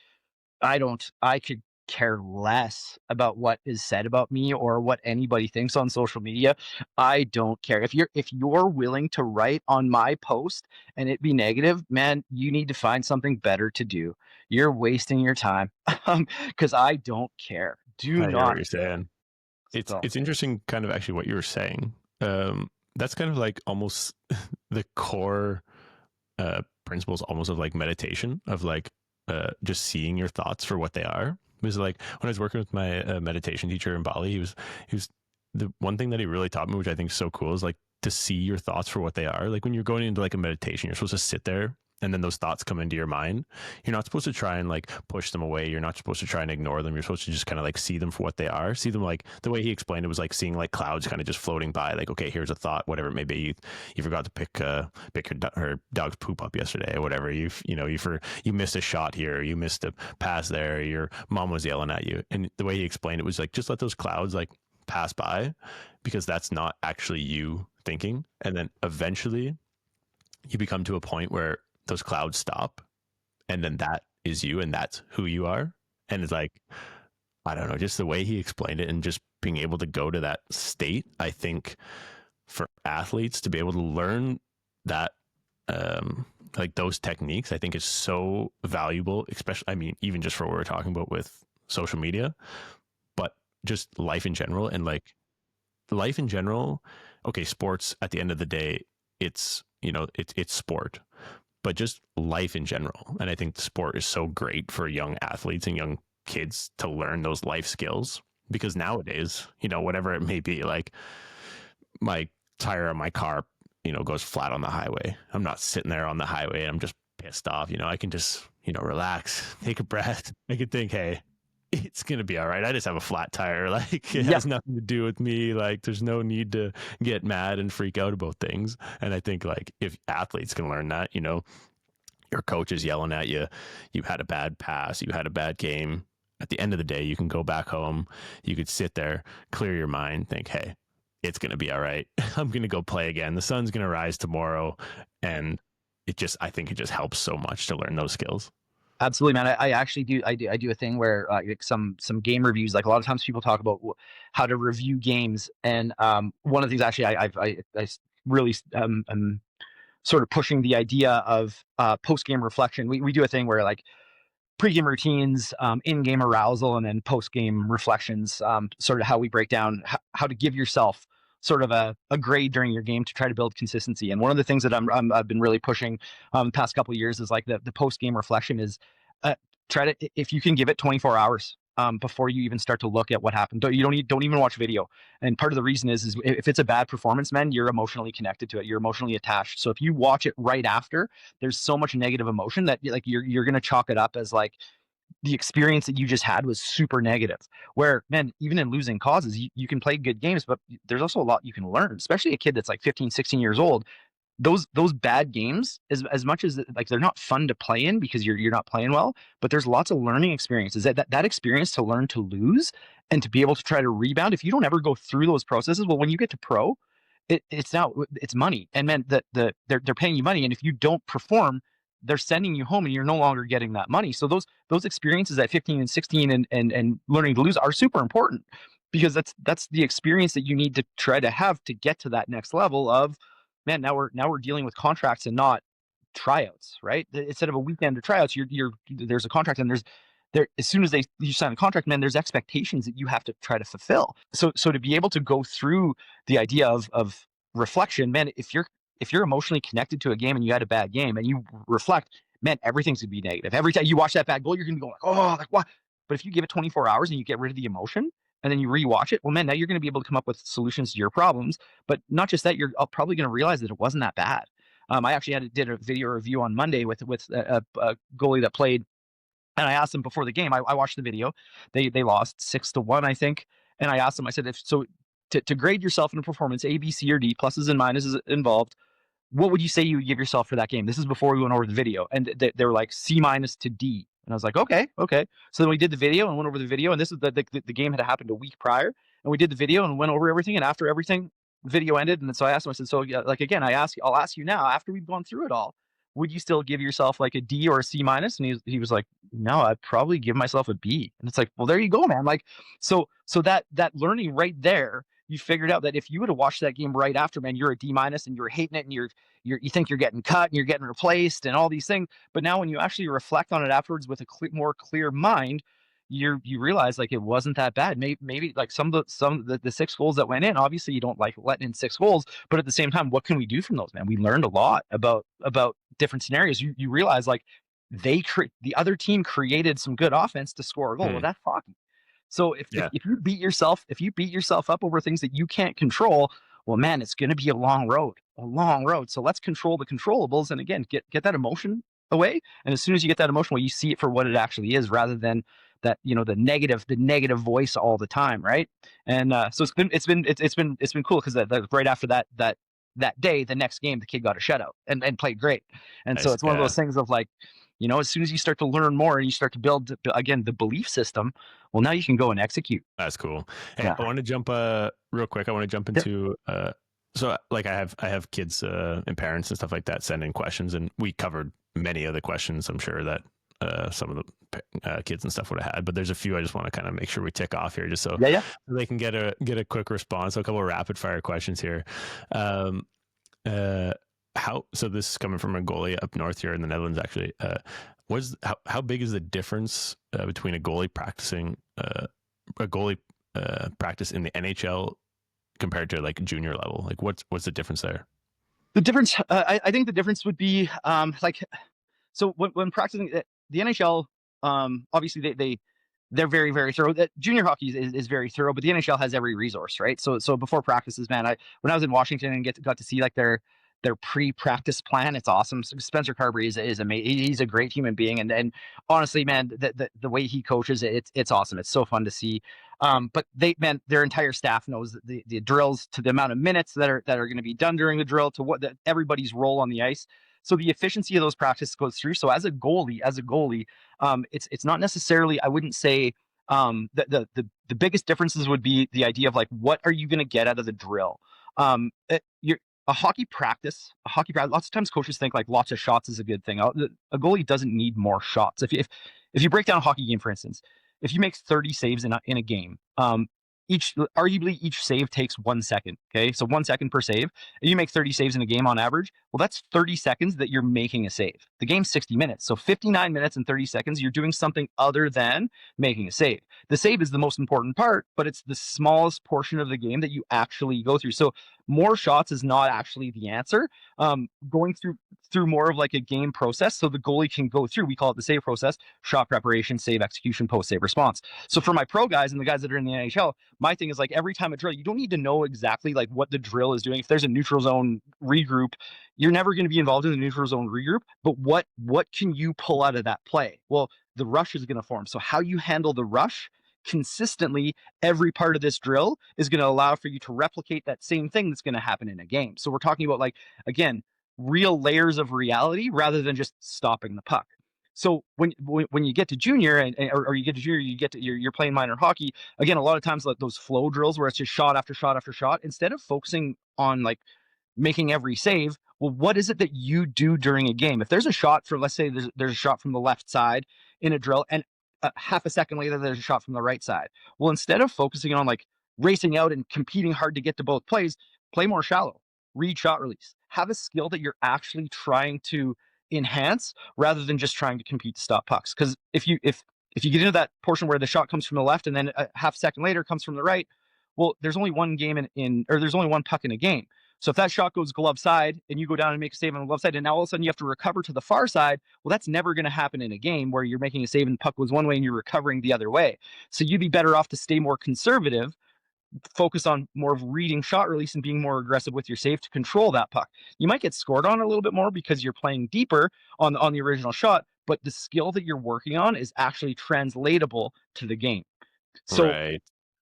could care less about what is said about me or what anybody thinks on social media. I don't care. If you're willing to write on my post and it be negative, man, you need to find something better to do. You're wasting your time. Because I don't care. I hear not what you're saying. It's interesting kind of actually what you were saying. That's kind of like almost the core principles almost of like meditation, of like just seeing your thoughts for what they are. Because like when I was working with my meditation teacher in Bali, he was the one thing that he really taught me, which I think is so cool, is like to see your thoughts for what they are. Like when you're going into like a meditation, you're supposed to sit there and then those thoughts come into your mind. You're not supposed to try and like push them away. You're not supposed to try and ignore them. You're supposed to just kind of like see them for what they are. See them like the way he explained it was like seeing like clouds kind of just floating by. Like, okay, here's a thought, whatever it may be. You forgot to pick her dog's poop up yesterday or whatever. You missed a shot here. You missed a pass there. Your mom was yelling at you. And the way he explained it was like, just let those clouds like pass by, because that's not actually you thinking. And then eventually you become to a point where those clouds stop, and then that is you, and that's who you are. And it's like, I don't know, just the way he explained it and just being able to go to that state, I think for athletes to be able to learn that, like those techniques, I think is so valuable, especially, I mean, even just for what we're talking about with social media, but just life in general. And like, life in general, okay, sports at the end of the day, it's sport, but just life in general. And I think the sport is so great for young athletes and young kids to learn those life skills, because nowadays, whatever it may be, like my tire on my car, goes flat on the highway. I'm not sitting there on the highway and I'm just pissed off. I can just, relax, take a breath. I can think, hey, it's going to be all right. I just have a flat tire. Like, it has nothing to do with me. Like, there's no need to get mad and freak out about things. And I think, like, if athletes can learn that, your coach is yelling at you, you had a bad pass, you had a bad game. At the end of the day, you can go back home. You could sit there, clear your mind, think, hey, it's going to be all right. I'm going to go play again. The sun's going to rise tomorrow. And I think it just helps so much to learn those skills. Absolutely, man. I actually do. I do a thing where like some game reviews. Like a lot of times people talk about how to review games, and one of the things actually I really am sort of pushing the idea of post game reflection. We do a thing where like pre-game routines, in-game arousal, and then post-game reflections, sort of how we break down how to give yourself sort of a grade during your game to try to build consistency. And one of the things that I've been really pushing the past couple of years is like the post-game reflection is try to, if you can give it 24 hours before you even start to look at what happened. Don't even watch video. And part of the reason is if it's a bad performance, man, you're emotionally connected to it. You're emotionally attached. So if you watch it right after, there's so much negative emotion that like you're going to chalk it up as like the experience that you just had was super negative. Where, man, even in losing causes, you can play good games, but there's also a lot you can learn, especially a kid that's like 15, 16 years old. Those bad games, as much as like they're not fun to play in because you're not playing well, but there's lots of learning experiences. That experience to learn to lose and to be able to try to rebound. If you don't ever go through those processes, well, when you get to pro, it's money, and man, they're paying you money, and if you don't perform, they're sending you home, and you're no longer getting that money. So those experiences at 15 and 16 and learning to lose are super important, because that's the experience that you need to try to have to get to that next level of, man, now we're dealing with contracts and not tryouts, right? Instead of a weekend of tryouts, there's a contract, and there, as soon as you sign a contract, man, there's expectations that you have to try to fulfill. So to be able to go through the idea of reflection, man, if you're emotionally connected to a game and you had a bad game and you reflect, man, everything's gonna be negative. Every time you watch that bad goal, you're gonna go like, oh, like what? But if you give it 24 hours and you get rid of the emotion, and then you rewatch it, well, man, now you're going to be able to come up with solutions to your problems. But not just that, you're probably going to realize that it wasn't that bad. I actually did a video review on Monday with a goalie that played, and I asked him before the game. I watched the video. They lost 6-1, I think, and I asked him. I said, if so, to grade yourself in a performance, A, B, C, or D, pluses and minuses involved, what would you say you would give yourself for that game? This is before we went over the video, and they were like C- to D. And I was like, okay. So then we did the video and went over the video, and this is the game had happened a week prior, and we did the video and went over everything. And after everything, the video ended, and so I asked him. I said, so like again, I'll ask you now, after we've gone through it all, would you still give yourself like a D or a C-? And he was like, no, I'd probably give myself a B. And it's like, well, there you go, man. Like, so that learning right there, you figured out that if you would have watched that game right after, man, you're a D- and you're hating it, and you think you're getting cut and you're getting replaced and all these things. But now when you actually reflect on it afterwards with a more clear mind, you realize like it wasn't that bad. Maybe like some of the 6 goals that went in, obviously you don't like letting in 6 goals, but at the same time, what can we do from those, man? We learned a lot about different scenarios. You realize like the other team created some good offense to score a goal. Well, that's hockey. So if you beat yourself up over things that you can't control, well, man, it's going to be a long road. So let's control the controllables, and again, get that emotion away. And as soon as you get that emotion, well, you see it for what it actually is, rather than that, the negative voice all the time, right? And so it's been cool, because right after that day, the next game, the kid got a shutout and played great. And so it's one of those things of like, as soon as you start to learn more and you start to build, again, the belief system, well, now you can go and execute. That's cool. Hey, I want to jump real quick. I want to jump into so like I have kids and parents and stuff like that send in questions, and we covered many of the questions I'm sure that some of the kids and stuff would have had, but there's a few I just want to kind of make sure we tick off here, just so they can get a quick response. So a couple of rapid fire questions here. So this is coming from a goalie up north here in the Netherlands, actually. How big is the difference between a goalie practice in the NHL compared to like junior level? Like what's the difference there? The difference, I think the difference would be so when practicing the NHL, obviously they're very, very thorough. That junior hockey is very thorough, but the NHL has every resource, right? So before practices, man, when I was in Washington and got to see like their pre-practice plan, it's awesome. Spencer Carberry is amazing. He's a great human being, and honestly, man, the way he coaches it's awesome. It's so fun to see. But their entire staff knows the drills, to the amount of minutes that are going to be done during the drill, to everybody's role on the ice. So the efficiency of those practices goes through. So as a goalie, it's not necessarily, I wouldn't say, the biggest differences would be the idea of like, what are you going to get out of the drill? A hockey practice, lots of times coaches think like lots of shots is a good thing. A goalie doesn't need more shots. If you break down a hockey game, for instance, if you make 30 saves in a game, arguably each save takes 1 second. Okay, so 1 second per save. And you make 30 saves in a game on average. Well, that's 30 seconds that you're making a save. The game's 60 minutes, so 59 minutes and 30 seconds. You're doing something other than making a save. The save is the most important part, but it's the smallest portion of the game that you actually go through. So more shots is not actually the answer. Going through more of like a game process, so the goalie can go through. We call it the save process: shot preparation, save execution, post save response. So for my pro guys and the guys that are in the NHL, my thing is like every time a drill, you don't need to know exactly like what the drill is doing. If there's a neutral zone regroup, you're never going to be involved in the neutral zone regroup. But what can you pull out of that play? Well, the rush is going to form. So how you handle the rush consistently every part of this drill is going to allow for you to replicate that same thing that's going to happen in a game. So we're talking about, like, again, real layers of reality rather than just stopping the puck. So when you get to junior or you get to junior, you're playing minor hockey. Again, a lot of times like those flow drills where it's just shot after shot after shot, instead of focusing on like making every save, well, what is it that you do during a game? If there's a shot from, let's say there's a shot from the left side in a drill, and half a second later there's a shot from the right side. Well, instead of focusing on like racing out and competing hard to get to both plays, play more shallow, read shot release, have a skill that you're actually trying to enhance rather than just trying to compete to stop pucks. Because if you get into that portion where the shot comes from the left and then a half second later comes from the right, well, there's only one game or there's only one puck in a game. So if that shot goes glove side and you go down and make a save on the glove side, and now all of a sudden you have to recover to the far side, well, that's never going to happen in a game where you're making a save and the puck goes one way and you're recovering the other way. So you'd be better off to stay more conservative, focus on more of reading shot release and being more aggressive with your save to control that puck. You might get scored on a little bit more because you're playing deeper on the original shot, but the skill that you're working on is actually translatable to the game. So Right.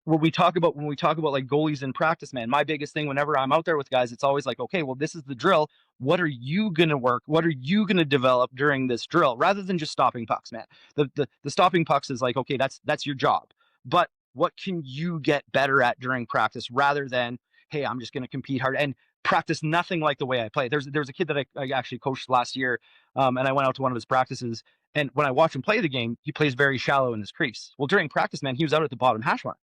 when we talk about like goalies in practice, man, my biggest thing whenever I'm out there with guys, it's always like, okay, well, this is the drill. What are you going to work? What are you going to develop during this drill? Rather than just stopping pucks, man. The stopping pucks is like, okay, that's your job. But what can you get better at during practice rather than, hey, I'm just going to compete hard and practice nothing like the way I play. There's a kid that I actually coached last year, and I went out to one of his practices. And when I watch him play the game, he plays very shallow in his crease. Well, during practice, man, he was out at the bottom hash mark.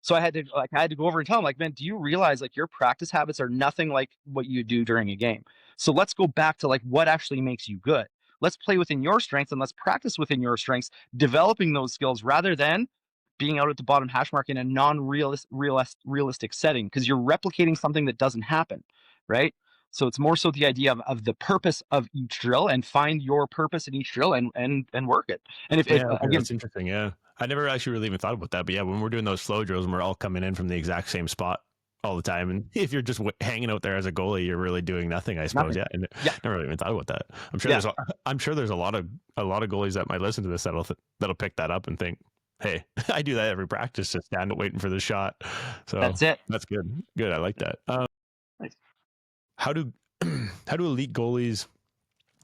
So I had to go over and tell him, like, man, do you realize like your practice habits are nothing like what you do during a game? So let's go back to like what actually makes you good. Let's play within your strengths and let's practice within your strengths, developing those skills rather than being out at the bottom hash mark in a realistic setting, because you're replicating something that doesn't happen, right? So it's more so the idea of the purpose of each drill, and find your purpose in each drill and work it. And if Okay, again, that's interesting. Yeah. I never actually really even thought about that. But yeah, when we're doing those flow drills and we're all coming in from the exact same spot all the time, and if you're just hanging out there as a goalie, you're really doing nothing, I suppose. Nothing. Yeah. And Yeah. never really even thought about that. I'm sure there's a lot of goalies that might listen to this that'll pick that up and think, hey, I do that every practice, just stand waiting for the shot. So That's it. That's good. Good. I like that. Nice. How do elite goalies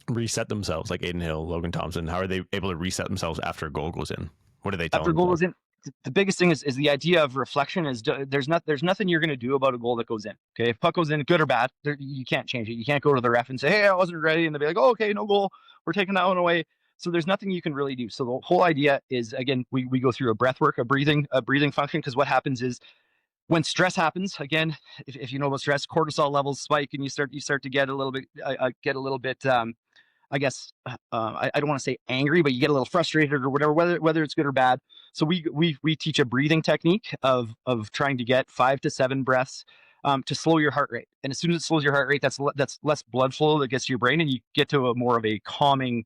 reset themselves, like Adin Hill, Logan Thompson? How are they able to reset themselves after a goal goes in? What do they tell After a themselves? goal goes in, the biggest thing is the idea of reflection. Is there's nothing you're going to do about a goal that goes in. Okay, if puck goes in, good or bad, you can't change it. You can't go to the ref and say, hey, I wasn't ready, and they'll be like, oh, okay, no goal, we're taking that one away. So there's nothing you can really do. So the whole idea is, again, we go through a breath work, a breathing function, because what happens is when stress happens, again, if you know about stress, cortisol levels spike, and you start to get a little bit I guess I don't want to say angry, but you get a little frustrated or whatever, whether it's good or bad. So we teach a breathing technique of trying to get 5 to 7 breaths to slow your heart rate. And as soon as it slows your heart rate, that's less blood flow that gets to your brain, and you get to a more of a calming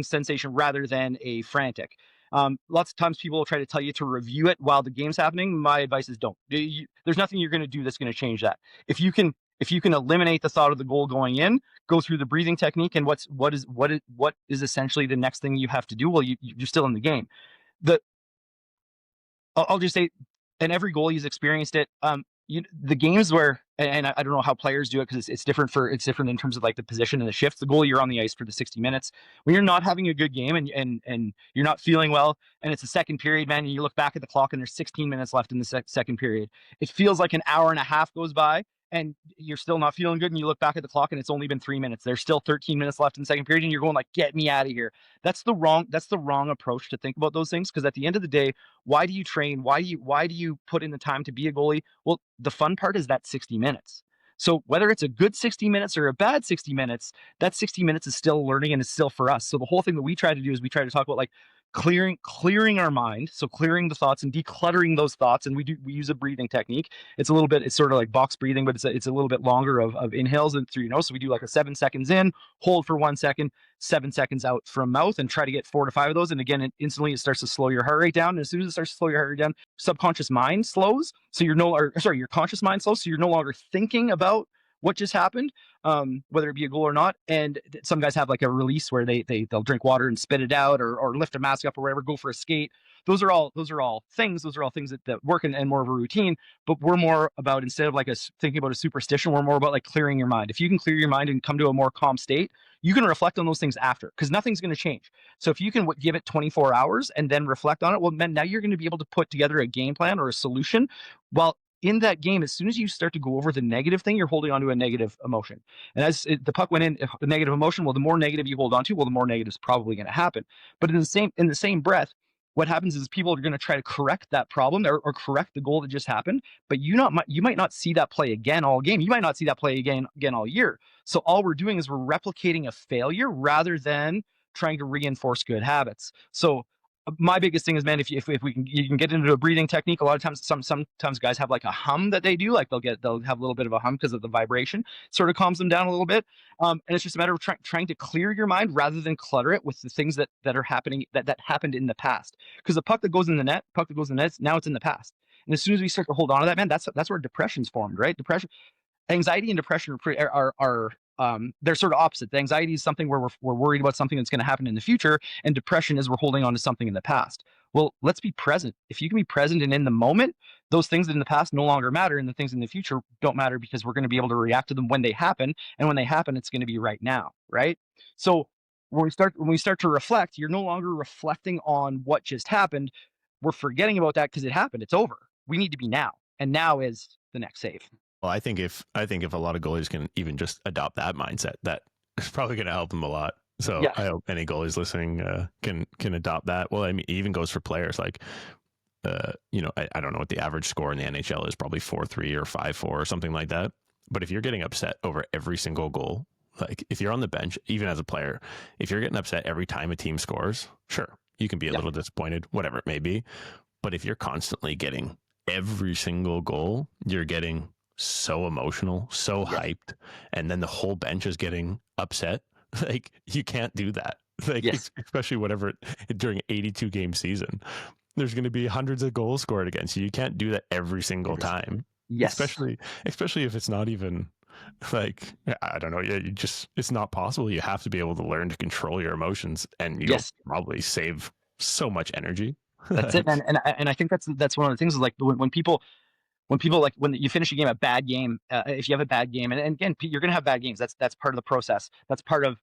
sensation rather than a frantic. Lots of times people will try to tell you to review it while the game's happening. My advice is don't. There's nothing you're going to do that's going to change that. If you can eliminate the thought of the goal going in, go through the breathing technique, and what is essentially the next thing you have to do. Well, you're still in the game. I'll just say, and every goalie's experienced it. The games where, and I don't know how players do it because it's different in terms of like the position and the shifts. The goalie, you're on the ice for the 60 minutes. When you're not having a good game and you're not feeling well, and it's a second period, man, and you look back at the clock and there's 16 minutes left in the second period. It feels like an hour and a half goes by and you're still not feeling good, and you look back at the clock and it's only been 3 minutes. There's still 13 minutes left in the second period, and you're going like, get me out of here. That's the wrong approach to think about those things, because at the end of the day, why do you train? Why do you put in the time to be a goalie? Well, the fun part is that 60 minutes. So whether it's a good 60 minutes or a bad 60 minutes, that 60 minutes is still learning and it's still for us. So the whole thing that we try to do is we try to talk about like clearing our mind. So clearing the thoughts and decluttering those thoughts. And we use a breathing technique. It's sort of like box breathing, but it's a little bit longer of inhales and through your nose. So we do like a 7 seconds in, hold for 1 second, 7 seconds out from mouth, and try to get 4 to 5 of those. And again, instantly it starts to slow your heart rate down. And as soon as it starts to slow your heart rate down, subconscious mind slows. So your conscious mind slows. So you're no longer thinking about what just happened, whether it be a goal or not. And some guys have like a release where they'll drink water and spit it out, or lift a mask up or whatever, go for a skate. Those are all things that work and more of a routine. But we're more about, instead of like thinking about a superstition, we're more about like clearing your mind. If you can clear your mind and come to a more calm state, you can reflect on those things after, because nothing's going to change. So if you can give it 24 hours and then reflect on it, well, then now you're going to be able to put together a game plan or a solution. While in that game, as soon as you start to go over the negative thing, you're holding on to a negative emotion. And as the puck went in, the negative emotion, well, the more negative you hold on to, well, the more negative is probably going to happen. But in the same breath, what happens is people are going to try to correct that problem or correct the goal that just happened, but you might not see that play again all game. You might not see that play again all year. So all we're doing is we're replicating a failure rather than trying to reinforce good habits. So my biggest thing is, man, if you can get into a breathing technique. A lot of times, sometimes guys have like a hum that they do, like they'll have a little bit of a hum because of the vibration. It sort of calms them down a little bit. And it's just a matter of trying to clear your mind rather than clutter it with the things that are happening that happened in the past. Because the puck that goes in the net, now it's in the past. And as soon as we start to hold on to that, man, that's where depression's formed, right? Anxiety and depression are they're sort of opposite. The anxiety is something where we're worried about something that's going to happen in the future, and depression is we're holding on to something in the past. Well, let's be present. If you can be present and in the moment, those things in the past no longer matter, and the things in the future don't matter, because we're going to be able to react to them when they happen, and when they happen, it's going to be right now, right? So when we start to reflect, you're no longer reflecting on what just happened. We're forgetting about that because it happened. It's over. We need to be now, and now is the next save. Well, I think if a lot of goalies can even just adopt that mindset, that is probably going to help them a lot. So yeah. I hope any goalies listening can adopt that. Well, I mean, it even goes for players like, I don't know what the average score in the NHL is, probably 4-3 or 5-4 or something like that. But if you're getting upset over every single goal, like if you're on the bench, even as a player, if you're getting upset every time a team scores, sure, you can be a little disappointed, whatever it may be. But if you're constantly getting every single goal, you're getting so emotional, so hyped, and then the whole bench is getting upset. Like, you can't do that. Like, especially during an 82 game season, there's going to be hundreds of goals scored against you. You can't do that every single time. Yes. Especially if it's not even like, I don't know. It's not possible. You have to be able to learn to control your emotions, and you'll probably save so much energy. That's it, man. And I think that's one of the things is like when people like when you finish a game, a bad game, if you have a bad game, and again, you're going to have bad games. That's part of the process. That's part of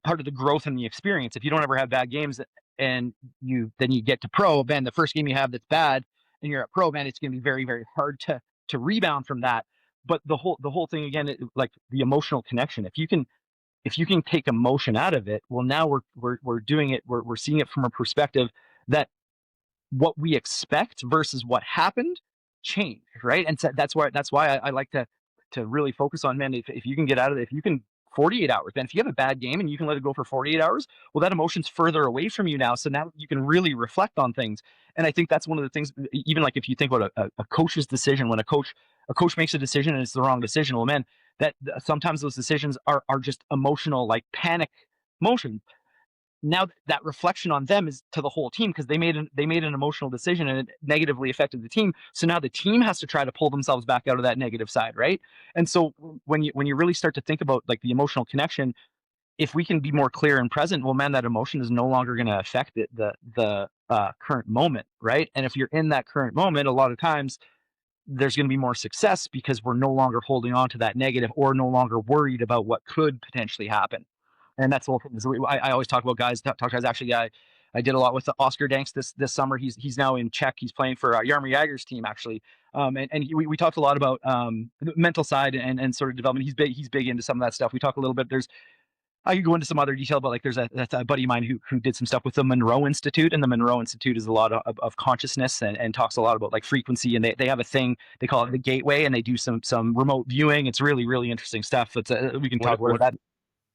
the growth and the experience. If you don't ever have bad games and then you get to pro, man, the first game you have that's bad and you're at pro, man, it's going to be very, very hard to rebound from that. But the whole thing again, like the emotional connection, if you can take emotion out of it, well, now we're doing it. We're seeing it from a perspective that what we expect versus what happened change, right? And so that's why I like to really focus on, man, if you can get out of it, if you can 48 hours. And if you have a bad game and you can let it go for 48 hours, well, that emotion's further away from you now. So now you can really reflect on things. And I think that's one of the things, even like if you think about a coach's decision, when a coach makes a decision and it's the wrong decision, well, man, that sometimes those decisions are just emotional, like panic motion. Now that reflection on them is to the whole team, because they made an emotional decision and it negatively affected the team. So now the team has to try to pull themselves back out of that negative side, right? And so when you really start to think about like the emotional connection, if we can be more clear and present, well, man, that emotion is no longer going to affect the current moment, right? And if you're in that current moment, a lot of times there's going to be more success because we're no longer holding on to that negative or no longer worried about what could potentially happen. And that's the whole thing. I always talk about guys. Actually, I did a lot with the Oscar Danks this summer. He's now in Czech. He's playing for Jaromir Jagr's team actually. We talked a lot about the mental side and sort of development. He's big into some of that stuff. We talk a little bit. I could go into some other detail, but like there's a buddy of mine who did some stuff with the Monroe Institute, and the Monroe Institute is a lot of consciousness and talks a lot about like frequency, and they have a thing, they call it the Gateway, and they do some remote viewing. It's really, really interesting stuff. It's we can talk about that.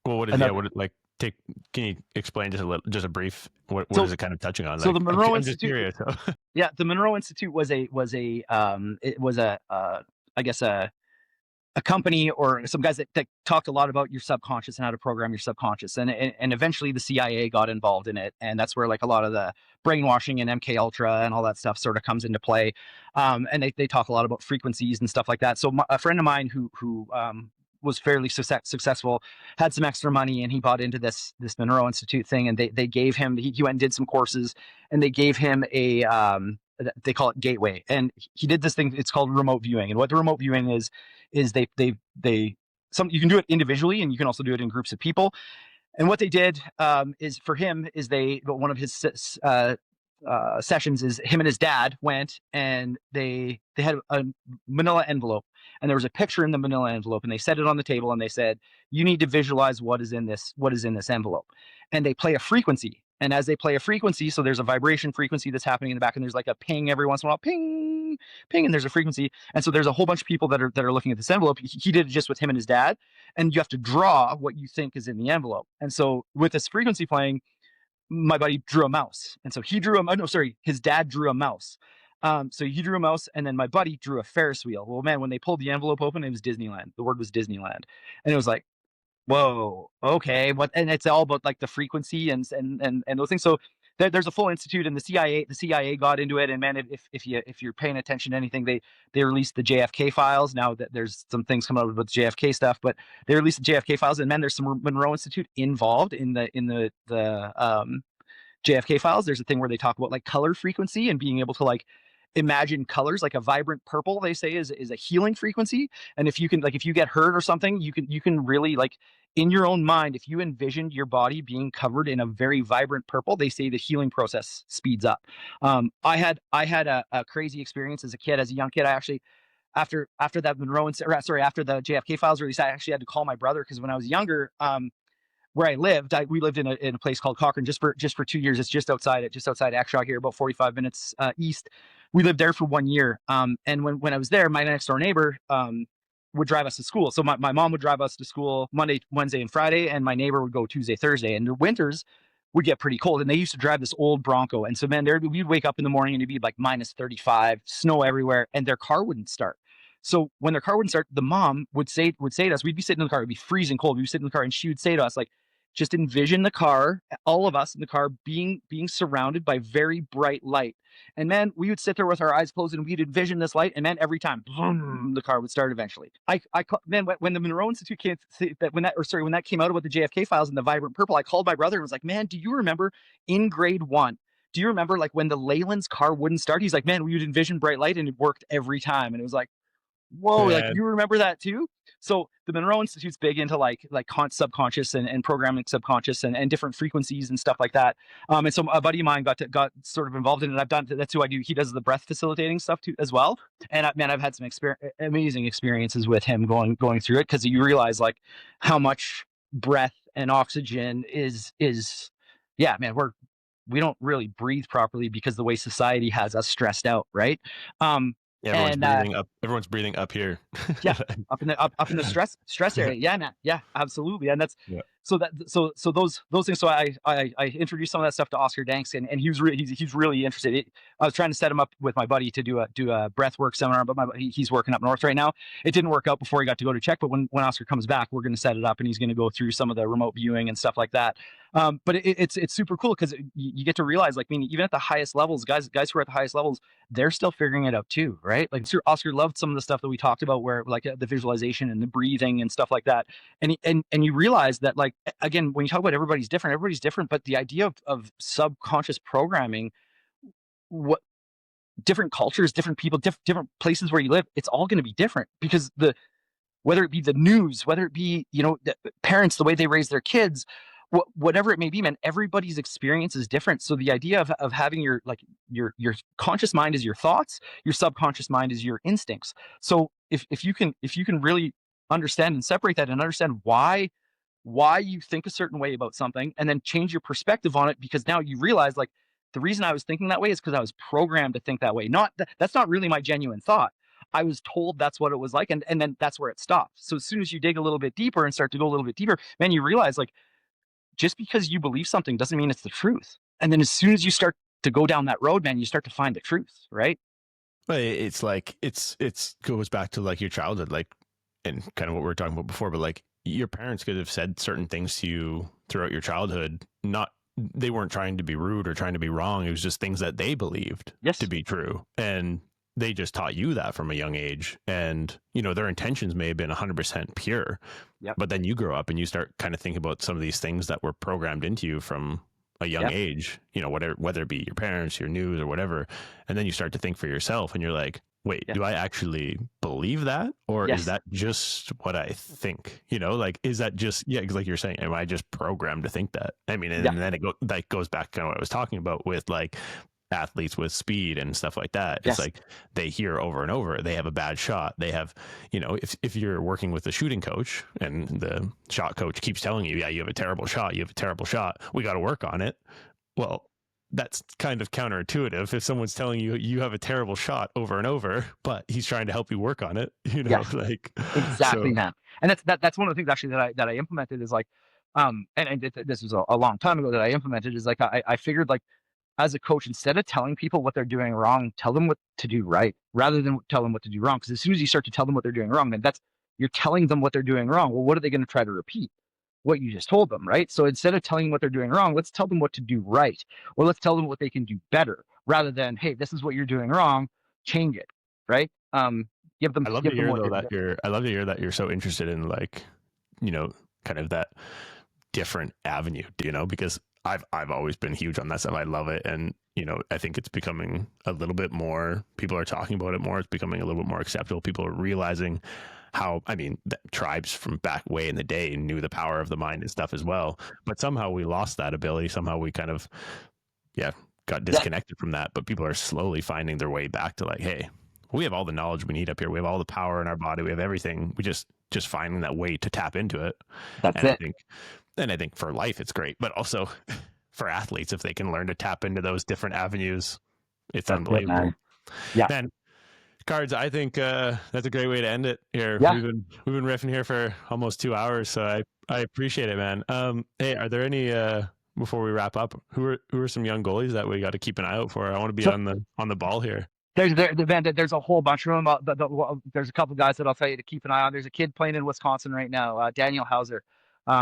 Well, what is like take? Can you explain just a brief? What is it kind of touching on? So the Monroe I'm just Institute, curious. yeah, the Monroe Institute was I guess a company or some guys that talked a lot about your subconscious and how to program your subconscious, and eventually the CIA got involved in it, and that's where like a lot of the brainwashing and MK Ultra and all that stuff sort of comes into play. And they talk a lot about frequencies and stuff like that. So a friend of mine who was fairly successful, had some extra money, and he bought into this Monroe Institute thing, and they gave him, he went and did some courses, and they gave him a they call it Gateway, and he did this thing, it's called remote viewing. And what the remote viewing is they you can do it individually, and you can also do it in groups of people. And what they did is for him is one of his sessions is him and his dad went, and they had a manila envelope, and there was a picture in the manila envelope, and they set it on the table, and they said, you need to visualize what is in this envelope. And they play a frequency, and as they play a frequency, so there's a vibration frequency that's happening in the back, and there's like a ping every once in a while, ping ping, and there's a frequency. And so there's a whole bunch of people that are looking at this envelope. He did it just with him and his dad, and you have to draw what you think is in the envelope. And so with this frequency playing, my buddy drew a mouse, and so his dad drew a mouse. So he drew a mouse, and then my buddy drew a Ferris wheel. Well, man, when they pulled the envelope open, it was Disneyland. The word was Disneyland, and it was like, whoa, okay, what? And it's all about like the frequency and those things. So there's a full institute, and the CIA got into it. And man, if you're paying attention to anything, they released the JFK files. Now that there's some things coming out with JFK stuff, but they released the JFK files, and man, there's some Monroe Institute involved in the JFK files. There's a thing where they talk about like color frequency and being able to like imagine colors, like a vibrant purple, they say is a healing frequency. And if you get hurt or something, you can really like in your own mind, if you envisioned your body being covered in a very vibrant purple, they say the healing process speeds up. I had a crazy experience as a young kid. I actually, after that after the JFK files release, I actually had to call my brother, because when I was younger, where I lived, we lived in a place called Cochrane just for 2 years. It's just outside Akshog here, about 45 minutes east. We lived there for 1 year. And when I was there, my next door neighbor would drive us to school. So my mom would drive us to school Monday, Wednesday, and Friday, and my neighbor would go Tuesday, Thursday. And the winters would get pretty cold, and they used to drive this old Bronco. And so man, we'd wake up in the morning and it'd be like minus 35, snow everywhere, and their car wouldn't start. So when their car wouldn't start, the mom would say to us, we'd be sitting in the car, it'd be freezing cold. We'd be sitting in the car, and she would say to us, like, just envision the car, all of us in the car being surrounded by very bright light. And man, we would sit there with our eyes closed, and we'd envision this light. And man, every time, boom, the car would start eventually. Man, when the Monroe Institute when that came out about the JFK files and the vibrant purple, I called my brother and was like, man, do you remember in grade 1? Do you remember like when the Leyland's car wouldn't start? He's like, man, we would envision bright light, and it worked every time. And it was like, whoa, like you remember that too? So the Monroe Institute's big into like subconscious and programming subconscious and different frequencies and stuff like that. And so a buddy of mine got sort of involved in it. That's who I do. He does the breath facilitating stuff too as well. And I've had some amazing experiences with him going through it, because you realize like how much breath and oxygen is yeah, man, we don't really breathe properly because the way society has us stressed out, right? Yeah, everyone's And breathing up. Everyone's breathing up here. yeah, up in the stress area. Yeah, man. Yeah, absolutely. And that's Yeah. so those things. So I introduced some of that stuff to Oscar Danks, and he was he's really interested. I was trying to set him up with my buddy to do a breath work seminar, but he's working up north right now. It didn't work out before he got to go to Czech, but when Oscar comes back, we're going to set it up, and he's going to go through some of the remote viewing and stuff like that. But it's super cool because you get to realize, like, I mean, even at the highest levels, guys who are at the highest levels, they're still figuring it out too, right? Like Oscar loved some of the stuff that we talked about, where like the visualization and the breathing and stuff like that. And you realize that, like, again, when you talk about everybody's different, but the idea of subconscious programming, what different cultures, different people, different places where you live, it's all going to be different because whether it be the news, whether it be, the parents, the way they raise their kids, whatever it may be, man, everybody's experience is different. So the idea of having your conscious mind is your thoughts, your subconscious mind is your instincts. So if you can really understand and separate that and understand why you think a certain way about something, and then change your perspective on it, because now you realize, like, the reason I was thinking that way is because I was programmed to think that way. Not that's not really my genuine thought. I was told that's what it was like, and then that's where it stops. So as soon as you dig a little bit deeper and start to go a little bit deeper, man, you realize, like, just because you believe something doesn't mean it's the truth. And then as soon as you start to go down that road, man, you start to find the truth, right? But it's like it's goes back to like your childhood, like, and kind of what we were talking about before. But like, your parents could have said certain things to you throughout your childhood. They weren't trying to be rude or trying to be wrong. It was just things that they believed to be true, and they just taught you that from a young age. And their intentions may have been 100% pure. Yep. But then you grow up and you start kind of thinking about some of these things that were programmed into you from a young age, whether it be your parents, your news, or whatever. And then you start to think for yourself, and you're like, wait, do I actually believe that? Or is that just what I think? Like, is that just, because like you're saying, am I just programmed to think that? I mean, and then that goes back to what I was talking about with like athletes with speed and stuff like that. It's like they hear over and over, they have a bad shot. They have, if you're working with a shooting coach and the shot coach keeps telling you, yeah, you have a terrible shot, we got to work on it. Well, that's kind of counterintuitive if someone's telling you you have a terrible shot over and over, but he's trying to help you work on it, like exactly, man. And that's one of the things actually that I implemented is like, and this was a long time ago that I implemented, is like, I figured, like, as a coach, instead of telling people what they're doing wrong, tell them what to do right, rather than tell them what to do wrong. Because as soon as you start to tell them what they're doing wrong, then you're telling them what they're doing wrong. Well, what are they going to try to repeat? What you just told them, right? So instead of telling them what they're doing wrong, let's tell them what to do right, or let's tell them what they can do better, rather than, hey, this is what you're doing wrong, change it, right? Give them. I love to hear that you're so interested in, like, kind of that different avenue, because I've always been huge on that stuff. I love it. And, I think it's becoming a little bit more, people are talking about it more. It's becoming a little bit more acceptable. People are realizing how, the tribes from back way in the day knew the power of the mind and stuff as well. But somehow we lost that ability. Somehow we kind of, got disconnected from that. But people are slowly finding their way back to, like, hey, we have all the knowledge we need up here. We have all the power in our body. We have everything. We just finding that way to tap into it. That's it. I think for life, it's great, but also for athletes, if they can learn to tap into those different avenues, it's unbelievable. Man, Cards, I think that's a great way to end it here. We've been riffing here for almost 2 hours, so I appreciate it, man. Hey, are there any before we wrap up, who are some young goalies that we got to keep an eye out for? I want to be on the ball here. There's a whole bunch of them. There's a couple of guys that I'll tell you to keep an eye on. There's a kid playing in Wisconsin right now, Daniel Hauser.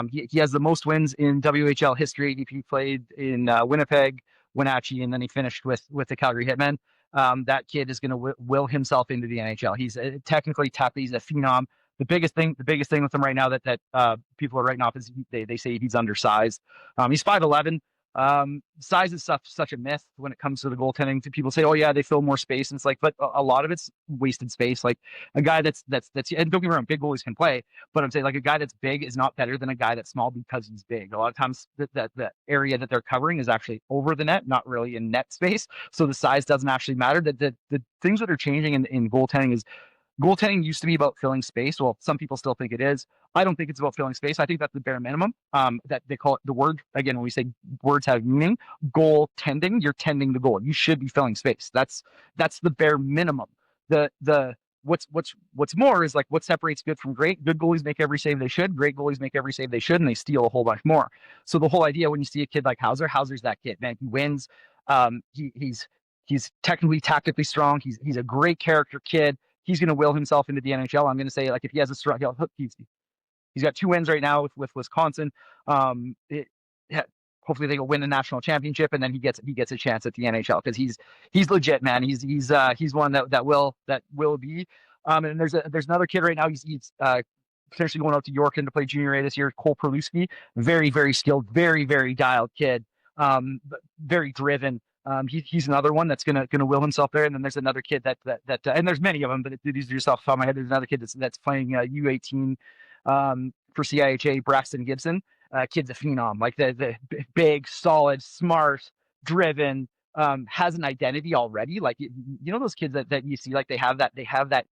He has the most wins in WHL history. He played in Winnipeg, Wenatchee, and then he finished with the Calgary Hitmen. That kid is going to will himself into the NHL. He's technically tapped. He's a phenom. The biggest thing with him right now that people are writing off is they say he's undersized. He's 5'11". Size is such a myth when it comes to the goaltending. People say, oh yeah, they fill more space, and it's like, but a lot of it's wasted space. Like a guy that's and don't get me wrong, big goalies can play, but I'm saying, like, a guy that's big is not better than a guy that's small because he's big. A lot of times the area that they're covering is actually over the net, not really in net space. So the size doesn't actually matter. The things that are changing in goaltending is, goaltending used to be about filling space. Well, some people still think it is. I don't think it's about filling space. I think that's the bare minimum. That they call it, the word, again, when we say words have meaning, goal tending, you're tending the goal. You should be filling space. That's the bare minimum. the what's more is like what separates good from great. Good goalies make every save they should. Great goalies make every save they should, and they steal a whole bunch more. So the whole idea when you see a kid like Hauser's that kid, man. He wins. He's technically, tactically strong. He's a great character kid. He's going to will himself into the NHL. I'm going to say, like, if he has a strong, he's got 2 wins right now with Wisconsin. Hopefully they go win a national championship, and then he gets a chance at the NHL because he's legit, man. He's one that will be. And there's another kid right now. He's potentially going out to Yorkton to play junior A this year. Cole Perlewski, very, very skilled, very, very dialed kid. Very driven. He's another one that's gonna will himself there. And then there's another kid that and there's many of them, but these are just off the top of my head. There's another kid that's playing U18 for CIHA, Braxton Gibson. Kid's a phenom, like the big, solid, smart, driven, has an identity already. Like you know those kids that you see, like they have that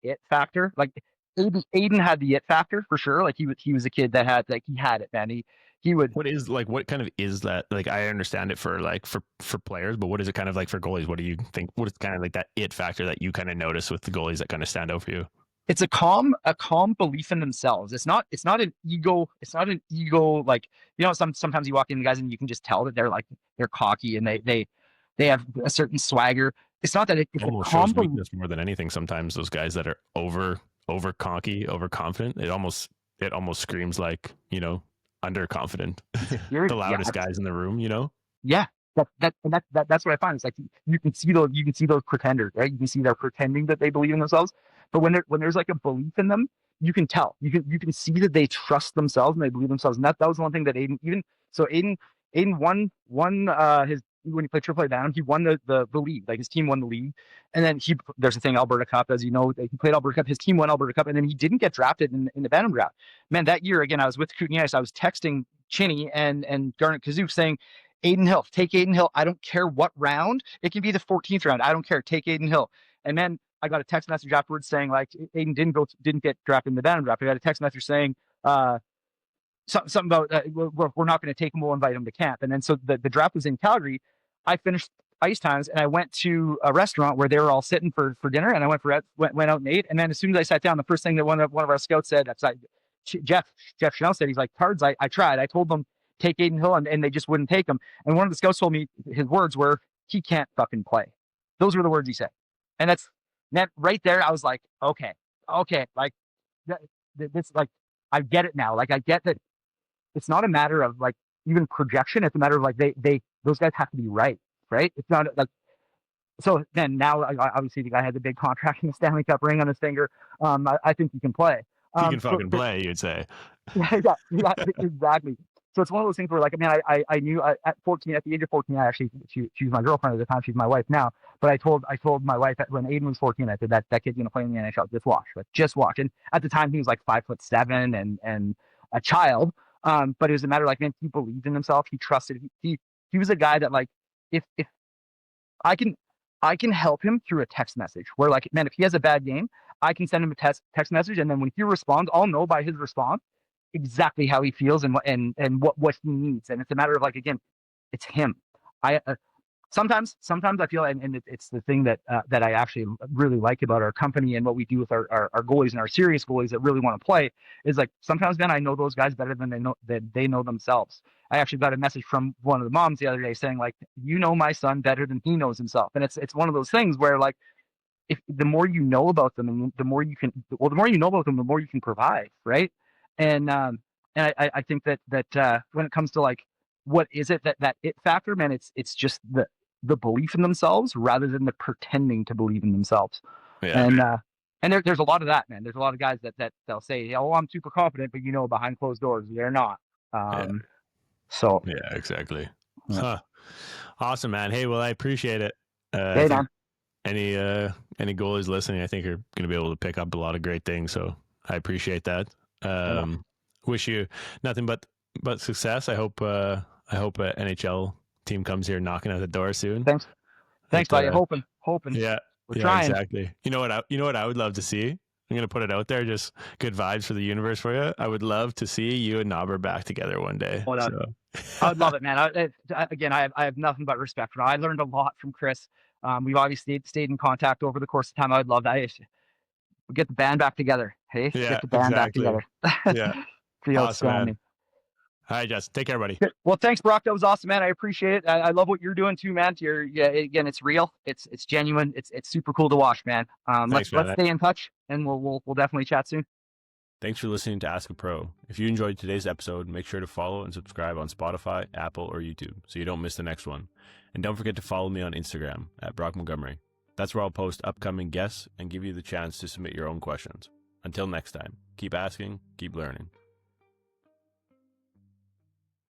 it factor. Like Adin had the it factor for sure. Like he was a kid that had, like, he had it, man. He would. What kind of is that? Like, I understand it for players, but what is it kind of like for goalies? What do you think? What is kind of like that it factor that you kind of notice with the goalies that kind of stand out for you? It's a calm belief in themselves. It's not an ego. It's not an ego. Like, you know, sometimes you walk in guys and you can just tell that they're cocky and they have a certain swagger. It's not that it's almost a calm shows weakness more than anything. Sometimes those guys that are over cocky, overconfident, it almost screams like, you know, underconfident. The loudest guys in the room, you know? Yeah. That's what I find. It's like you can see those pretenders, right? You can see they're pretending that they believe in themselves. But when there's like a belief in them, you can tell. You can see that they trust themselves and they believe themselves. And that was one thing that Adin won his, when he played AAA down, he won the league. Like his team won the league. And then there's a thing, Alberta Cup, as you know, he played Alberta Cup, his team won Alberta Cup, and then he didn't get drafted in the Bantam draft. Man, that year again, I was with Kootenay Ice. I was texting Chinny and Garnet Kazoo saying, Adin Hill, take Adin Hill. I don't care what round. It can be the 14th round. I don't care. Take Adin Hill. And then I got a text message afterwards saying, like, Adin didn't get drafted in the Bantam draft. I got a text message saying something about we're not going to take him. We'll invite him to camp. And then so the draft was in Calgary. I finished ice times and I went to a restaurant where they were all sitting for dinner, and I went out and ate. And then as soon as I sat down, the first thing that one of our scouts said, that's like Jeff Chanel said, he's like, Cards, I tried. I told them take Adin Hill, and they just wouldn't take him. And one of the scouts told me his words were, he can't fucking play. Those were the words he said. And that's right there. I was like, okay, like this, like, I get it now. Like, I get that it's not a matter of like even projection. It's a matter of like those guys have to be right. It's not like, so then now obviously the guy had the big contract and the Stanley Cup ring on his finger. I think he can play. He can fucking play, you'd say. Yeah, exactly. So it's one of those things where, like, man, I knew at the age of 14, I actually, she was my girlfriend at the time. She's my wife now. But I told my wife that when Adin was 14, I said that kid's gonna play in the NHL. Just watch. And at the time, he was like 5'7" and a child. But it was a matter of like, man, he believed in himself. He trusted. He was a guy that, like, if I can help him through a text message, where, like, man, if he has a bad game, I can send him a text message, and then when he responds, I'll know by his response exactly how he feels and what he needs. And it's a matter of, like, again, it's him. Sometimes I feel, and it's the thing that I actually really like about our company and what we do with our goalies and our serious goalies that really want to play, is like, sometimes, man, I know those guys better than they know themselves. I actually got a message from one of the moms the other day saying, like, you know my son better than he knows himself. And it's one of those things where, like, if the more you know about them, and the more you know about them, the more you can provide, right? And I think that when it comes to, like, what is it that it factor, man, it's just the belief in themselves rather than the pretending to believe in themselves. Yeah. And there's a lot of that, man. There's a lot of guys that they'll say, oh, I'm super confident, but, you know, behind closed doors, they're not. So yeah, exactly. Huh. Awesome, man. Hey, well, I appreciate it. Hey, man. Any goalies listening, I think, are going to be able to pick up a lot of great things. So I appreciate that. Wish you nothing but success. I hope an NHL team comes here knocking at the door soon. Thanks, buddy. Hoping. Yeah, we're trying. Exactly. You know what I would love to see? I'm gonna put it out there, just good vibes for the universe for you. I would love to see you and Knobber back together one day. I would love it, man. I have nothing but respect for him. I learned a lot from Chris. We've obviously stayed in contact over the course of time. I would love that. We get the band back together. Hey, Yeah, get the band back exactly. together. Yeah. Pretty Awesome, man. outstanding. All right, Jess. Take care, buddy. Good. Well, thanks, Brock. That was awesome, man. I appreciate it. I love what you're doing too, man. Again, it's real. It's genuine. It's super cool to watch, man. Thanks, Let's man. stay in touch, and we'll definitely chat soon. Thanks for listening to Ask a Pro. If you enjoyed today's episode, make sure to follow and subscribe on Spotify, Apple, or YouTube so you don't miss the next one. And don't forget to follow me on Instagram at Brock Montgomery. That's where I'll post upcoming guests and give you the chance to submit your own questions. Until next time, keep asking, keep learning.